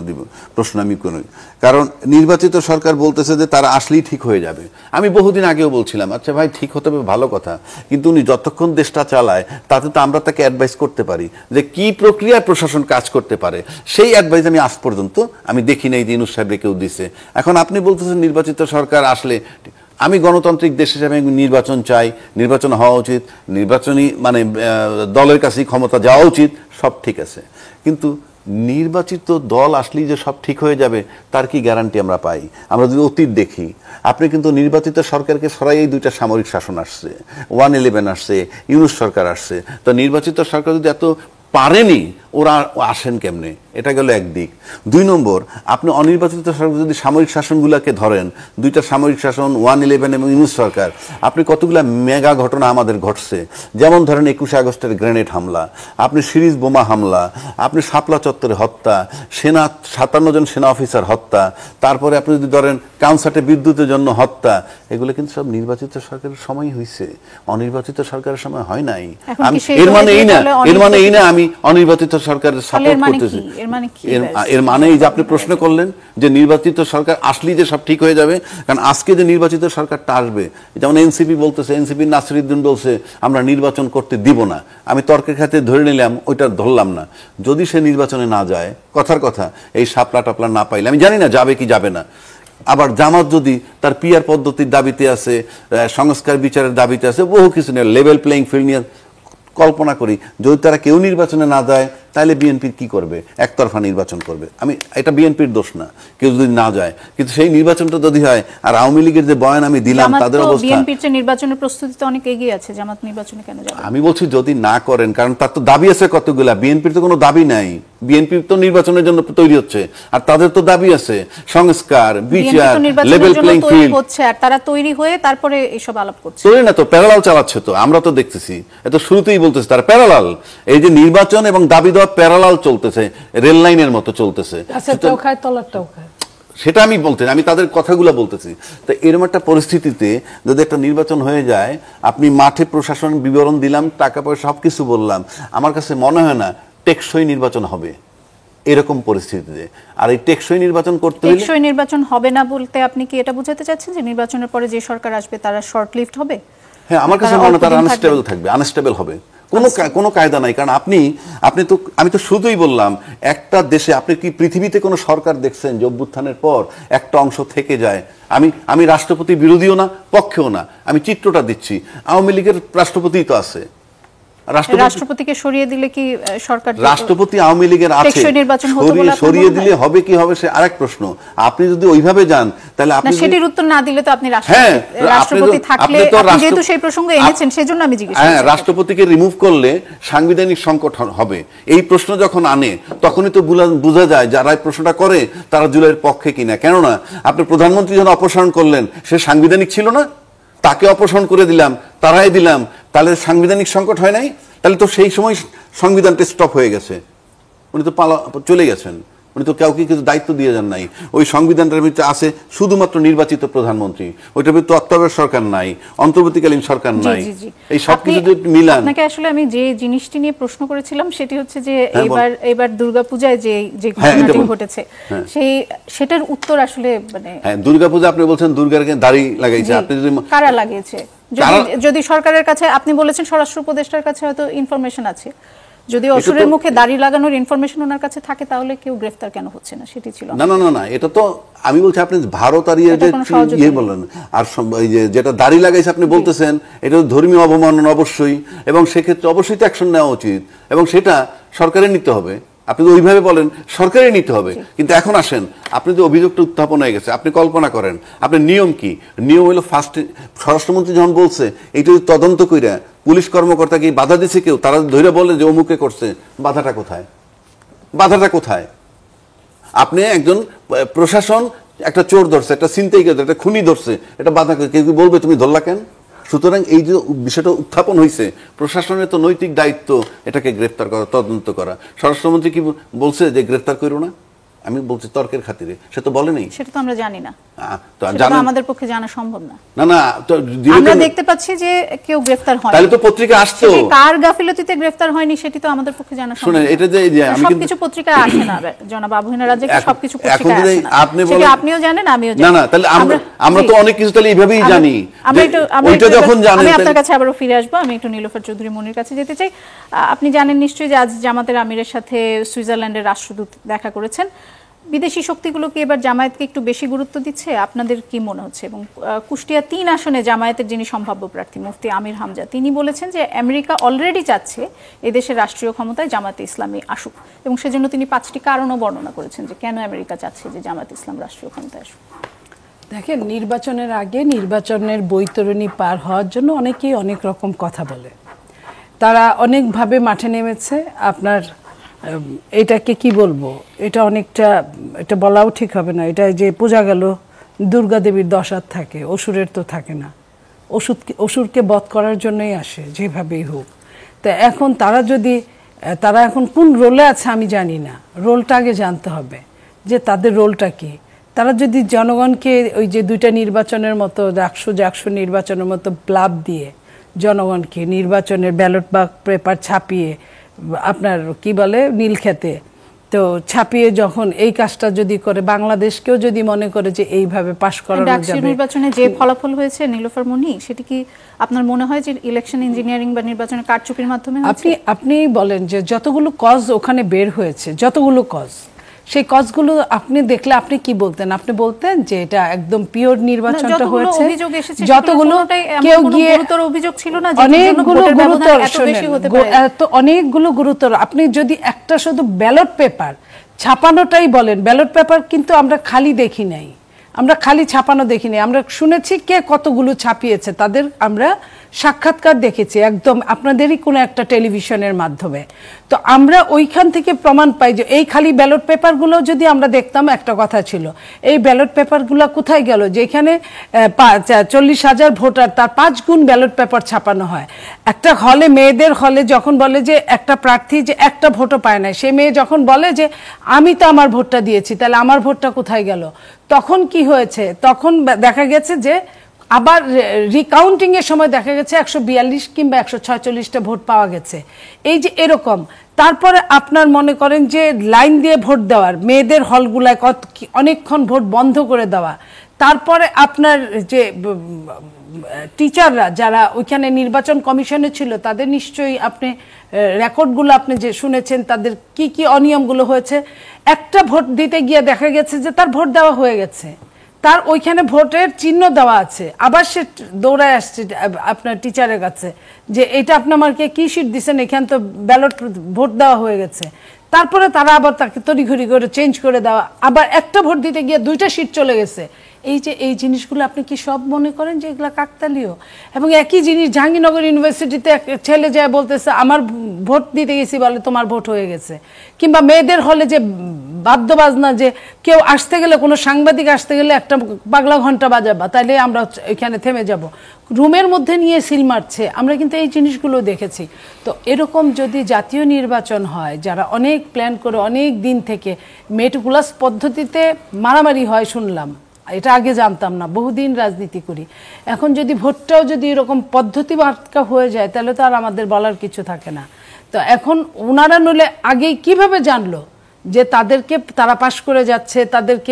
প্রশ্ন আমি করি, কারণ নির্বাচিত সরকার বলতেছে যে তারা আসলেই ঠিক হয়ে যাবে। আমি বহুদিন আগেও বলছিলাম, আচ্ছা ভাই ঠিক হতে হবে, ভালো কথা, কিন্তু উনি যতক্ষণ দেশটা চালায় তাতে তো আমরা তাকে অ্যাডভাইস করতে পারি যে কি প্রক্রিয়ায় প্রশাসন কাজ করতে পারে। সেই অ্যাডভাইস আমি আজ পর্যন্ত আমি দেখি নাই যে ইউনূস সাহেব কেউ দিছে। এখন আপনি বলতেছেন নির্বাচিত সরকার আসলে, আমি গণতান্ত্রিক দেশ হিসেবে নির্বাচন চাই, নির্বাচন হওয়া উচিত, নির্বাচনী মানে দলের কাছেই ক্ষমতা যাওয়া উচিত, সব ঠিক আছে, কিন্তু নির্বাচিত দল আসলেই যে সব ঠিক হয়ে যাবে তার কি গ্যারান্টি আমরা পাই? আমরা যদি অতীত দেখি, আপনি কিন্তু নির্বাচিত সরকারকে সরাই 2টা সামরিক শাসন আসছে, 111 আসছে, ইউনূস সরকার আসছে। তো নির্বাচিত সরকার যদি এত পারেনি, ওরা আসেন কেমনে? এটা গেল একদিক। 2 নম্বর, আপনি অনির্বাচিত সরকার যদি সামরিক শাসনগুলোকে ধরেন, 2টা সামরিক শাসন, 111 এবং ইউনূস সরকার, আপনি কতগুলা মেগা ঘটনা আমাদের ঘটছে। যেমন ধরেন 21শে আগস্টের গ্রেনেড হামলা, আপনি সিরিজ বোমা হামলা, আপনি শাপলা চত্বরে হত্যা, 57 জন সেনা অফিসার হত্যা, তারপরে আপনি যদি ধরেন কাউন্সাটে বিদ্যুতের জন্য হত্যা, এগুলো কিন্তু সব নির্বাচিত সরকারের সময় হয়েছে, অনির্বাচিত সরকারের সময় হয় নাই। এর মানে এই না আমি অনির্বাচিত সরকারের সাপোর্ট করতেছি। এর মানে এই যে আপনি প্রশ্ন করলেন যে নির্বাচিত সরকার আসলেই যে সব ঠিক হয়ে যাবে, কারণ আজকে যে নির্বাচিত সরকারটা আসবে, যেমন এনসিপি বলতেছে, এনসিপি নাসিরউদ্দিন বলছে আমরা নির্বাচন করতে দিব না, আমি তর্কের খাতে ধরে নিলাম, ওইটা ধরলাম না। যদি সে নির্বাচনে না যায়, কথার কথা এই শাপলা টাপলা না পাইলে, আমি জানি না যাবে কি যাবে না। আবার জামাত যদি তার পিআর পদ্ধতির দাবিতে আছে, সংস্কার বিচারের দাবিতে আছে, বহু কিছু নিয়ে লেভেল প্লেইং ফিল্ড নিয়ে কল্পনা করি, যদি তারা কেউ নির্বাচনে না যায়, তাহলে বিএনপি কি করবে? একতরফা নির্বাচন করবে। আমি এটা বিএনপির দোষ না, কেউ যদি না যায়, কিন্তু সেই নির্বাচনটা যদি হয়, আর আওয়ামী লীগের যে বয়ান আমি দিলাম তাদের অবস্থা, বিএনপির যে নির্বাচনের প্রস্তুতিতে অনেক এগিয়ে আছে, জামাত নির্বাচনে কেন যাবে? আমি বলছি যদি না করেন, কারণ তার তো দাবি আছে কতগুলা, বিএনপির তো কোনো দাবি নাই, বিএনপি তো নির্বাচনের জন্য তৈরি হচ্ছে, আর তাদের তো দাবি আছে সংস্কার, বিচার, লেভেল প্লেইং ফিল্ড হচ্ছে, আর তারা তৈরি হয়ে তারপরে এসব আলাপ করছে। তৈরি না তো, প্যারালাল চালাচ্ছে তো, আমরা তো দেখতেছি, এত শুরুতেই বলতেছে তারা প্যারালাল, এই যে নির্বাচন এবং দাবি দেওয়া প্যারালাল চলতেছে, রেল লাইনের মতো চলতেছে। সেটা আমি বলতে, আমি তাদের কথাগুলো বলতেছি। তো এরকম একটা পরিস্থিতিতে যদি একটা নির্বাচন হয়ে যায়, আপনি মাঠে প্রশাসন বিবরণ দিলাম, টাকা পয়সা সবকিছু বললাম, আমার কাছে মনে হয় না টেকসই নির্বাচন হবে এরকম পরিস্থিতিতে। আর এই টেকসই নির্বাচন করতে হলে, টেকসই নির্বাচন হবে না বলতে আপনি কি এটা বোঝাতে চাচ্ছেন যে নির্বাচনের পরে যে সরকার আসবে তারা শর্ট লিভড হবে? হ্যাঁ, আমার কাছে মনে হয় তারা আনস্টেবল থাকবে, আনস্টেবল হবে, কোনো কায়দা নাই। কারণ আমি তো শুধুই বললাম, একটা দেশে আপনি কি পৃথিবীতে কোনো সরকার দেখছেন যে অভ্যুত্থানের পর একটা অংশ থেকে যায়? আমি রাষ্ট্রপতি বিরোধীও না, পক্ষেও না, আমি চিত্রটা দিচ্ছি। আওয়ামী লীগের রাষ্ট্রপতি তো আছে, রাষ্ট্রপতিকে সরিয়ে দিলে কি সরকার, রাষ্ট্রপতি আওয়ামী লীগের আছে, সরিয়ে দিলে হবে কি হবে সে আরেক প্রশ্ন। আপনি যদি ওইভাবে যান, তাহলে আপনি সেটির উত্তর না দিলে তো আপনি রাষ্ট্রপতি থাকলে, আপনি যেহেতু সেই প্রসঙ্গ এনেছেন সেজন্য আমি জিজ্ঞেস করছি। হ্যাঁ, রাষ্ট্রপতিকে রিমুভ করলে সাংবিধানিক সংকট হবে, এই প্রশ্ন যখন আনে তখনই তো বোঝা যায় যারা এই প্রশ্নটা করে তারা জুলাইয়ের পক্ষে কিনা। কেননা আপনি প্রধানমন্ত্রী যখন অপসারণ করলেন, সে সাংবিধানিক ছিল না, তাকে অপসারণ করে দিলাম, তারাই দিলাম, তাহলে সাংবিধানিক সংকট হয় নাই? তাহলে তো সেই সময় সংবিধানটা স্টপ হয়ে গেছে, উনি তো চলে গেছেন, উনি তো কাউকে কিছু দায়িত্ব দিয়ে যান নাই। ওই সংবিধানটার ভিতরে আছে শুধুমাত্র নির্বাচিত প্রধানমন্ত্রী, ওইটার ভিতরে তত্ত্বাবধায়ক সরকার নাই, অন্তর্বর্তীকালীন সরকার নাই। এই সবকিছু যদি মিলান, আপনাকে আসলে আমি যে জিনিসটি নিয়ে প্রশ্ন করেছিলাম সেটি হচ্ছে যে এবার দুর্গাপূজায় যে ঘটনাটি ঘটেছে সেটার উত্তর আসলে মানে দুর্গাপূজা আপনি বলছেন দুর্গাকে দাড়ি লাগাইছে, আপনি যদি কারা লাগিয়েছে, যদি সরকারের কাছে, আপনি বলেছেন স্বরাষ্ট্র উপদেষ্টার কাছে হয়তো ইনফরমেশন আছে, যদি অসুরের মুখে দাড়ি লাগানোর ইনফরমেশন ওনার কাছে থাকে তাহলে কেউ গ্রেফতার কেন হচ্ছে না সেটি ছিল না। না না না, এটা তো আমি বলছি আপনি ভারত আর ইয়ে বললেন, আর যেটা দাড়ি লাগাইছে আপনি বলতেছেন এটা ধর্মীয় অবমাননা অবশ্যই, এবং সেক্ষেত্রে অবশ্যই তো অ্যাকশন নেওয়া উচিত, এবং সেটা সরকারের নিতে হবে। আপনি তো ওইভাবে বলেন সরকারই নিতে হবে, কিন্তু এখন আসেন, আপনি যে অভিযোগটা উত্থাপন হয়ে গেছে, আপনি কল্পনা করেন আপনার নিয়ম কি? নিয়ম হলো ফার্স্ট স্বরাষ্ট্রমন্ত্রী যখন বলছে এইটা তদন্ত কইরা পুলিশ কর্মকর্তাকে বাধা দিচ্ছে কেউ, তারা ধরে বলে যে অমুকে করছে, বাধাটা কোথায়? বাধাটা কোথায়? আপনি একজন প্রশাসন একটা চোর ধরছে, একটা ছিনতাই করছে, একটা খুনি ধরছে, এটা বাধা কেউ কি বলবে তুমি ধরলা কেন? সুতরাং এই যে বিষয়টা উত্থাপন হয়েছে, প্রশাসনের তো নৈতিক দায়িত্ব এটাকে গ্রেফতার করা, তদন্ত করা। স্বরাষ্ট্রমন্ত্রী কি বলছে যে গ্রেফতার করো না? আমি বলছি তর্কের খাতিরে, সে তো বলে নাই। সেটা তো আমরা জানি না, আমাদের পক্ষে জানা সম্ভব না। না না, আমরা দেখতে পাচ্ছি যে কেউ গ্রেফতার হয়, তাহলে তো পত্রিকা আসতো, কার গাফিলতিতে গ্রেফতার হয়নি সেটি তো আমাদের পক্ষে জানা সম্ভব না। এটা যে আমি কিন্তু সবকিছু পত্রিকায় আসে না জনাব আবু হেনা রাজ্জাক, সবকিছু পত্রিকায় আসে না। আপনি বলেন আপনিও জানেন, আমিও জানি। না না, তাহলে আমরা তো অনেক কিছু তাহলে এইভাবেই জানি। ওইটা যখন জানেন, আমি আপনার কাছে আবারও ফিরে আসবো, আমি একটু নীলোফার চৌধুরী মনির কাছে যেতে চাই। আপনি জানেন নিশ্চয়ই যে আজ জামাতের আমিরের সাথে সুইজারল্যান্ডের রাষ্ট্রদূত দেখা করেছেন। বিদেশি শক্তিগুলো কি এবার জামায়াতকে একটু বেশি গুরুত্ব দিচ্ছে, আপনাদের কি মনে হচ্ছে? এবং কুষ্টিয়া 3 আসনে জামায়াতের যিনি সম্ভাব্য প্রার্থী মুফতি আমির হামজা, তিনি বলেছেন যে আমেরিকা অলরেডি চাচ্ছে এদেশের রাষ্ট্রীয় ক্ষমতায় জামায়াতে ইসলামী আসুক, এবং সেজন্য তিনি 5টি কারণও বর্ণনা করেছেন যে কেন আমেরিকা চাচ্ছে যে জামায়াতে ইসলাম রাষ্ট্রীয় ক্ষমতায় আসুক। দেখেন, নির্বাচনের আগে নির্বাচনের বৈতরণী পার হওয়ার জন্য অনেকেই অনেক রকম কথা বলে, তারা অনেকভাবে মাঠে নেমেছে। আপনার এটাকে কি বলবো, এটা অনেকটা, এটা বলাও ঠিক হবে না, এটা যে পূজা গেল দুর্গা দেবীর 10 হাত থাকে, অসুরের তো থাকে না। অসুরকে বধ করার জন্যই আসে যেভাবেই হোক। তা এখন তারা এখন কোন রোলে আছে আমি জানি না, রোলটা আগে জানতে হবে যে তাদের রোলটা কি। তারা যদি জনগণকে ওই যে 2টা নির্বাচনের মতো, 100 নির্বাচনের মতো প্লাব দিয়ে জনগণকে নির্বাচনের ব্যালট পেপার ছাপিয়ে, আপনার কি বলে নীলক্ষেতে তো ছাপিয়ে, যখন এই কাজটা যদি করে, বাংলাদেশকেও যদি মনে করে যে এইভাবে পাশ করানো যাবে। নির্বাচনে যে ফলাফল হয়েছে নীলোফার মনি, সেটি কি আপনার মনে হয় যে ইলেকশন ইঞ্জিনিয়ারিং বা নির্বাচনের কারচুপির মাধ্যমে হয়েছে? আপনি বলেন যে যতগুলো কজ ওখানে বের হয়েছে, যতগুলো কজ, সেই কজগুলো আপনি দেখলে আপনি কি বলতেন? আপনি বলতেন যে এটা একদম পিওর নির্বাচনটা হয়েছে। যতগুলো কেউ গিয়ে অভিযোগ ছিল না, অনেকগুলো গুরুতর। আপনি যদি একটা শুধু ব্যালট পেপার ছাপানোটাই বলেন, ব্যালট পেপার কিন্তু আমরা খালি দেখি নাই, আমরা খালি ছাপানো দেখিনি, আমরা শুনেছি কে কতগুলো ছাপিয়েছে, তাদের আমরা সাক্ষাৎকার দেখেছি একদম আপনাদেরই কোনো একটা টেলিভিশনের মাধ্যমে। তো আমরা ওইখান থেকে প্রমাণ পাই যে এই খালি ব্যালট পেপারগুলো যদি আমরা দেখতাম, একটা কথা ছিল, এই ব্যালট পেপারগুলো কোথায় গেল? যেখানে 40,000 ভোটার, তার 5 গুণ ব্যালট পেপার ছাপানো হয়। একটা হলে, মেয়েদের হলে যখন বলে যে একটা প্রার্থী যে একটা ভোটও পায় না, সে মেয়ে যখন বলে যে আমি তো আমার ভোটটা দিয়েছি, তাহলে আমার ভোটটা কোথায় গেল? তখন কি হয়েছে? তখন দেখা গেছে যে আবার রিকাউন্টিং এর সময় দেখা গেছে 142 কিংবা 146টা ভোট পাওয়া গেছে। এই যে এরকম, তারপরে আপনার মনে করেন যে লাইন দিয়ে ভোট দেওয়ার, মেয়েদের হলগুলায় অনেকক্ষণ ভোট বন্ধ করে দেওয়া, তারপরে আপনার যে টিচাররা যারা ওইখানে নির্বাচন কমিশনে ছিল, তাদের নিশ্চয়ই আপনি রেকর্ডগুলো আপনি যে শুনেছেন, তাদের কি কি অনিয়মগুলো হয়েছে। একটা ভোট দিতে গিয়ে দেখা গেছে যে তার ভোট দেওয়া হয়ে গেছে, তার ওইখানে ভোটের চিহ্ন দেওয়া আছে, আবার সে দৌড়ায় আসছে আপনার টিচারের কাছে যে এটা আপনি আমাকে কি শিট দিচ্ছেন, এখানে তো ব্যালট ভোট দেওয়া হয়ে গেছে। তারপরে তারা আবার তাকে তড়িঘড়ি করে চেঞ্জ করে দেওয়া, আবার একটা ভোট দিতে গিয়ে 2টা শিট চলে গেছে। এই জিনিসগুলো আপনি কি সব মনে করেন যে এগুলা কাকতালীয়? এবং একই জিনিস জাহাঙ্গীরনগর ইউনিভার্সিটিতে এক ছেলে যায় বলতেছে আমার ভোট দিতে গেছি বলে তোমার ভোট হয়ে গেছে, কিংবা মেয়েদের হলে যে বাদ্য বাজনা যে কেউ আসতে গেলে কোনো সাংবাদিক আসতে গেলে একটা পাগলা ঘন্টা বাজাবা তাহলে আমরা এখানে থেমে যাব, রুমের মধ্যে নিয়ে সিল মারছে। আমরা কিন্তু এই জিনিসগুলো দেখেছি। তো এরকম যদি জাতীয় নির্বাচন হয়, যারা অনেক প্ল্যান করে অনেক দিন থেকে মেটকুলাস পদ্ধতিতে মারামারি হয় শুনলাম, এটা আগে জানতাম না, বহুদিন রাজনীতি করি, এখন যদি ভোটটাও যদি এরকম পদ্ধতি বার্তা হয়ে যায় তাহলে তো আর আমাদের বলার কিছু থাকে না। তো এখন ওনারা নইলে আগেই কিভাবে জানলো যে তাদেরকে তারা পাশ করে যাচ্ছে, তাদেরকে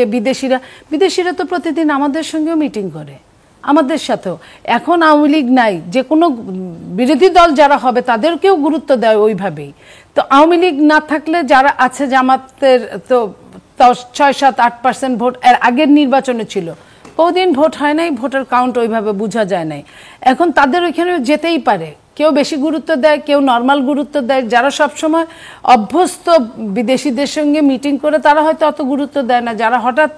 বিদেশিরা তো প্রতিদিন আমাদের সঙ্গেও মিটিং করে, আমাদের সাথেও। এখন আওয়ামী লীগ নাই, যে কোনো বিরোধী দল যারা হবে তাদেরকেও গুরুত্ব দেয় ওইভাবেই। তো আওয়ামী লীগ না থাকলে যারা আছে জামাতের তো 6-7-8% ভোট এর আগের নির্বাচনে ছিল, বহুদিন ভোট হয় নাই, ভোটের কাউন্ট ওইভাবে বোঝা যায় নাই। এখন তাদের ওইখানে যেতেই পারে, কেউ বেশি গুরুত্ব দেয়, কেউ নর্মাল গুরুত্ব দেয়। যারা সবসময় অভ্যস্ত বিদেশিদের সঙ্গে মিটিং করে তারা হয়তো অত গুরুত্ব দেয় না। যারা হঠাৎ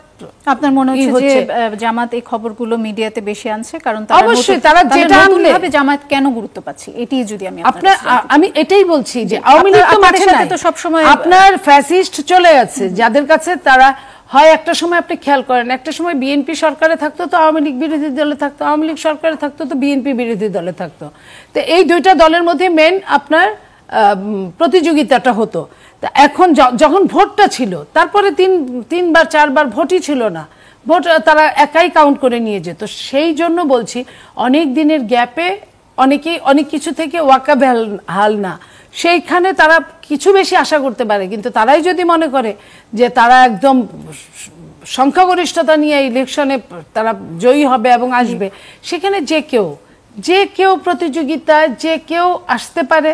আপনার মনে হচ্ছে যে জামাত এই খবরগুলো মিডিয়াতে বেশি আনছে, কারণ অবশ্যই তারা যেটা আনলে জামাত কেন গুরুত্ব পাচ্ছে এটি যদি আমি এটাই বলছি যে আওয়ামী লীগ তো মাঠে নাই, তো সবসময় আপনার ফ্যাসিস্ট চলে আছে যাদের কাছে, তারা হয় একটা সময় আপনি খেয়াল করেন, একটা সময় বিএনপি সরকারে থাকতো তো আওয়ামী লীগ বিরোধী দলে থাকতো, আওয়ামী লীগ সরকারে থাকতো তো বিএনপি বিরোধী দলে থাকতো। তো এই দুইটা দলের মধ্যে মেন আপনার প্রতিযোগিতাটা হতো। তা এখন যখন ভোটটা ছিল, তারপরে 3-4বার ভোটই ছিল না, ভোট তারা একাই কাউন্ট করে নিয়ে যেত। সেই জন্য বলছি অনেক দিনের গ্যাপে অনেকেই অনেক কিছু থেকে ওয়াকাবহাল না, সেইখানে তারা কিছু বেশি আশা করতে পারে। কিন্তু তারাই যদি মনে করে যে তারা একদম সংখ্যাগরিষ্ঠতা নিয়ে ইলেকশনে তারা জয়ী হবে এবং আসবে, সেখানে যে কেউ প্রতিযোগিতায় যে কেউ আসতে পারে,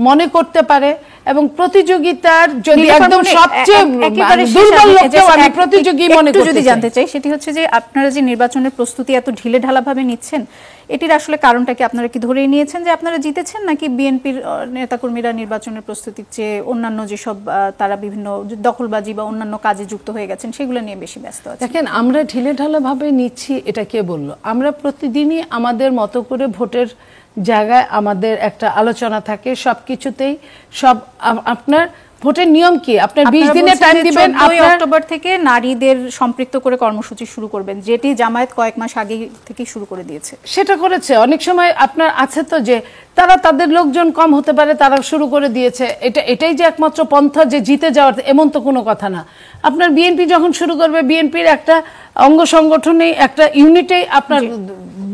মনে করতে পারে। এবং প্রতিযোগিতার যদি একদম সবচেয়ে দুর্বল লোককেও আমি প্রতিযোগী মনে করতে যদি জানতে চাই, সেটি হচ্ছে যে আপনারা যে নির্বাচনের প্রস্তুতি এত ঢিলে ঢালা ভাবে নিচ্ছেন, এটির আসলে কারণটা কি আপনারা কি ধরেই নিয়েছেন যে আপনারা জিতেছেন, নাকি বিএনপির নেতাকর্মীরা নির্বাচনের প্রস্তুতির চেয়ে অন্যান্য যেসব তারা বিভিন্ন দখলবাজি বা অন্যান্য কাজে যুক্ত হয়ে গেছেন সেগুলো নিয়ে বেশি ব্যস্ত আছে? দেখেন, আমরা ঢিলে ঢালা ভাবে নিচ্ছি এটা কে বললো? আমরা প্রতিদিনই আমাদের মতো করে ভোটের জায়গায় আমাদের একটা আলোচনা থাকে সবকিছুতেই। সব আপনার ভোটের নিয়ম কি, আপনার 20 দিনের টাইম দিবেন, 14 অক্টোবর থেকে নারীদের সম্পৃক্ত করে কর্মসূচি শুরু করবেন, যেটি জামায়াত কয়েক মাস আগে থেকে শুরু করে দিয়েছে। সেটা করেছে। অনেক সময় আপনার আছে তো যে তারা তাদের লোকজন কম হতে পারে, তারা শুরু করে দিয়েছে। এটাই যে একমাত্র পন্থা যে জিতে যাওয়ার, এমন তো কোনো কথা না। আপনার বিএনপি যখন শুরু করবে, বিএনপির একটা অঙ্গ সংগঠনেই একটা ইউনিটেই আপনার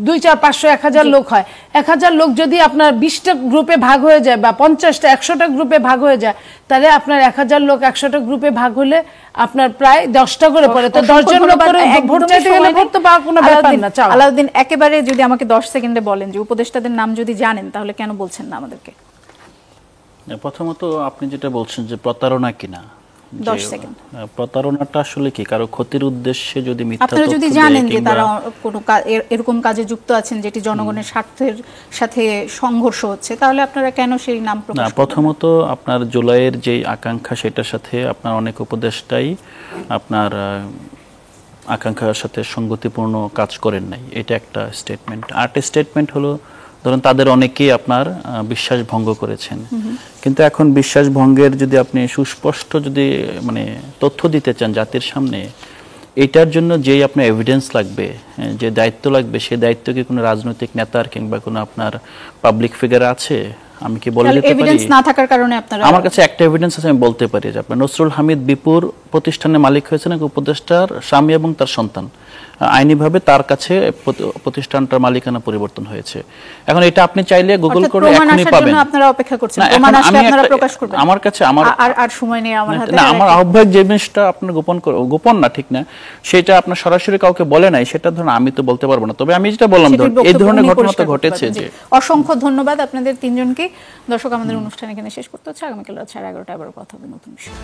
2-4-500-1000 লোক হয়। 1000 লোক যদি আপনার 20টা গ্রুপে ভাগ হয়ে যায় বা 50টা 100টা গ্রুপে ভাগ হয়ে যায়, তাহলে আপনার 1000 লোক 100টা গ্রুপে ভাগ হলে আপনার প্রায় 10টা করে পড়ে। তো 10 জন লোক করে ভোট চাইতে গেলে ভোট তো পাওয়ার কোনো ব্যাপার না। আলাউদ্দিন, একেবারে যদি আমাকে 10 সেকেন্ডে বলেন যে উপদেষ্টাদের নাম যদি জানেন তাহলে কেন বলছেন না আমাদেরকে? প্রথমত আপনি যেটা বলছেন যে প্রতারণা কিনা, 10 সেকেন্ড। প্রতারণাটা আসলে কি, কারো ক্ষতির উদ্দেশ্যে যদি মিথ্যা আপনারা যদি জানেন যে তারা কোনো এরকম কাজে যুক্ত আছেন যেটি জনগণের স্বার্থের সাথে সংঘর্ষ হচ্ছে, তাহলে আপনারা কেন সেই নাম প্রকাশ করবেন? প্রথমত আপনার জুলাইয়ের যে আকাঙ্ক্ষা, সেটার সাথে আপনার অনেক উপদেষ্টাই আপনার আকাঙ্ক্ষার সাথে সঙ্গতিপূর্ণ কাজ করেন নাই, এটা একটা স্টেটমেন্ট। আরেকটা স্টেটমেন্ট হলো, ধরুন তাদের অনেকেই আপনার বিশ্বাস ভঙ্গ করেছেন, কিন্তু এখন বিশ্বাস ভঙ্গের যদি আপনি সুস্পষ্ট যদি মানে তথ্য দিতে চান জাতির সামনে, এটার জন্য যেই আপনার এভিডেন্স লাগবে, যে দায়িত্ব লাগবে, সেই দায়িত্ব কি কোনো রাজনৈতিক নেতার কিংবা কোনো আপনার পাবলিক ফিগার আছে? আমি কি বলে দিতে পারি? এভিডেন্স না থাকার কারণে আপনারা, আমার কাছে একটা এভিডেন্স আছে, আমি বলতে পারি যে আপনার নসরুল হামিদ বিপুর প্রতিষ্ঠানের মালিক হয়েছেন এক উপদেষ্টার স্বামী এবং তার সন্তান। আইনিভাবে তার কাছে প্রতিষ্ঠানটার মালিকানা পরিবর্তন হয়েছে। এখন এটা আপনি চাইলে গুগল করে এখনই পাবেন। আপনারা অপেক্ষা করছেন, প্রমাণ আসলে আপনারা প্রকাশ করবেন। আমার কাছে আর সময় নেই আমার হাতে। না, আমার আহ্বায়ক যে জিনিসটা আপনার গোপন না, ঠিক না, সেটা আপনার সরাসরি কাউকে বলে নাই, সেটা ধরুন আমি তো বলতে পারবো না। তবে আমি যেটা বললাম, এই ধরনের ঘটনা তো ঘটেছে। যে অসংখ্য ধন্যবাদ আপনাদের তিনজনকে। দর্শক, আমাদের অনুষ্ঠান এখানে শেষ করতে হচ্ছে। আগামীকাল রাত 11:30 আবার কথা হবে নতুন বিষয়।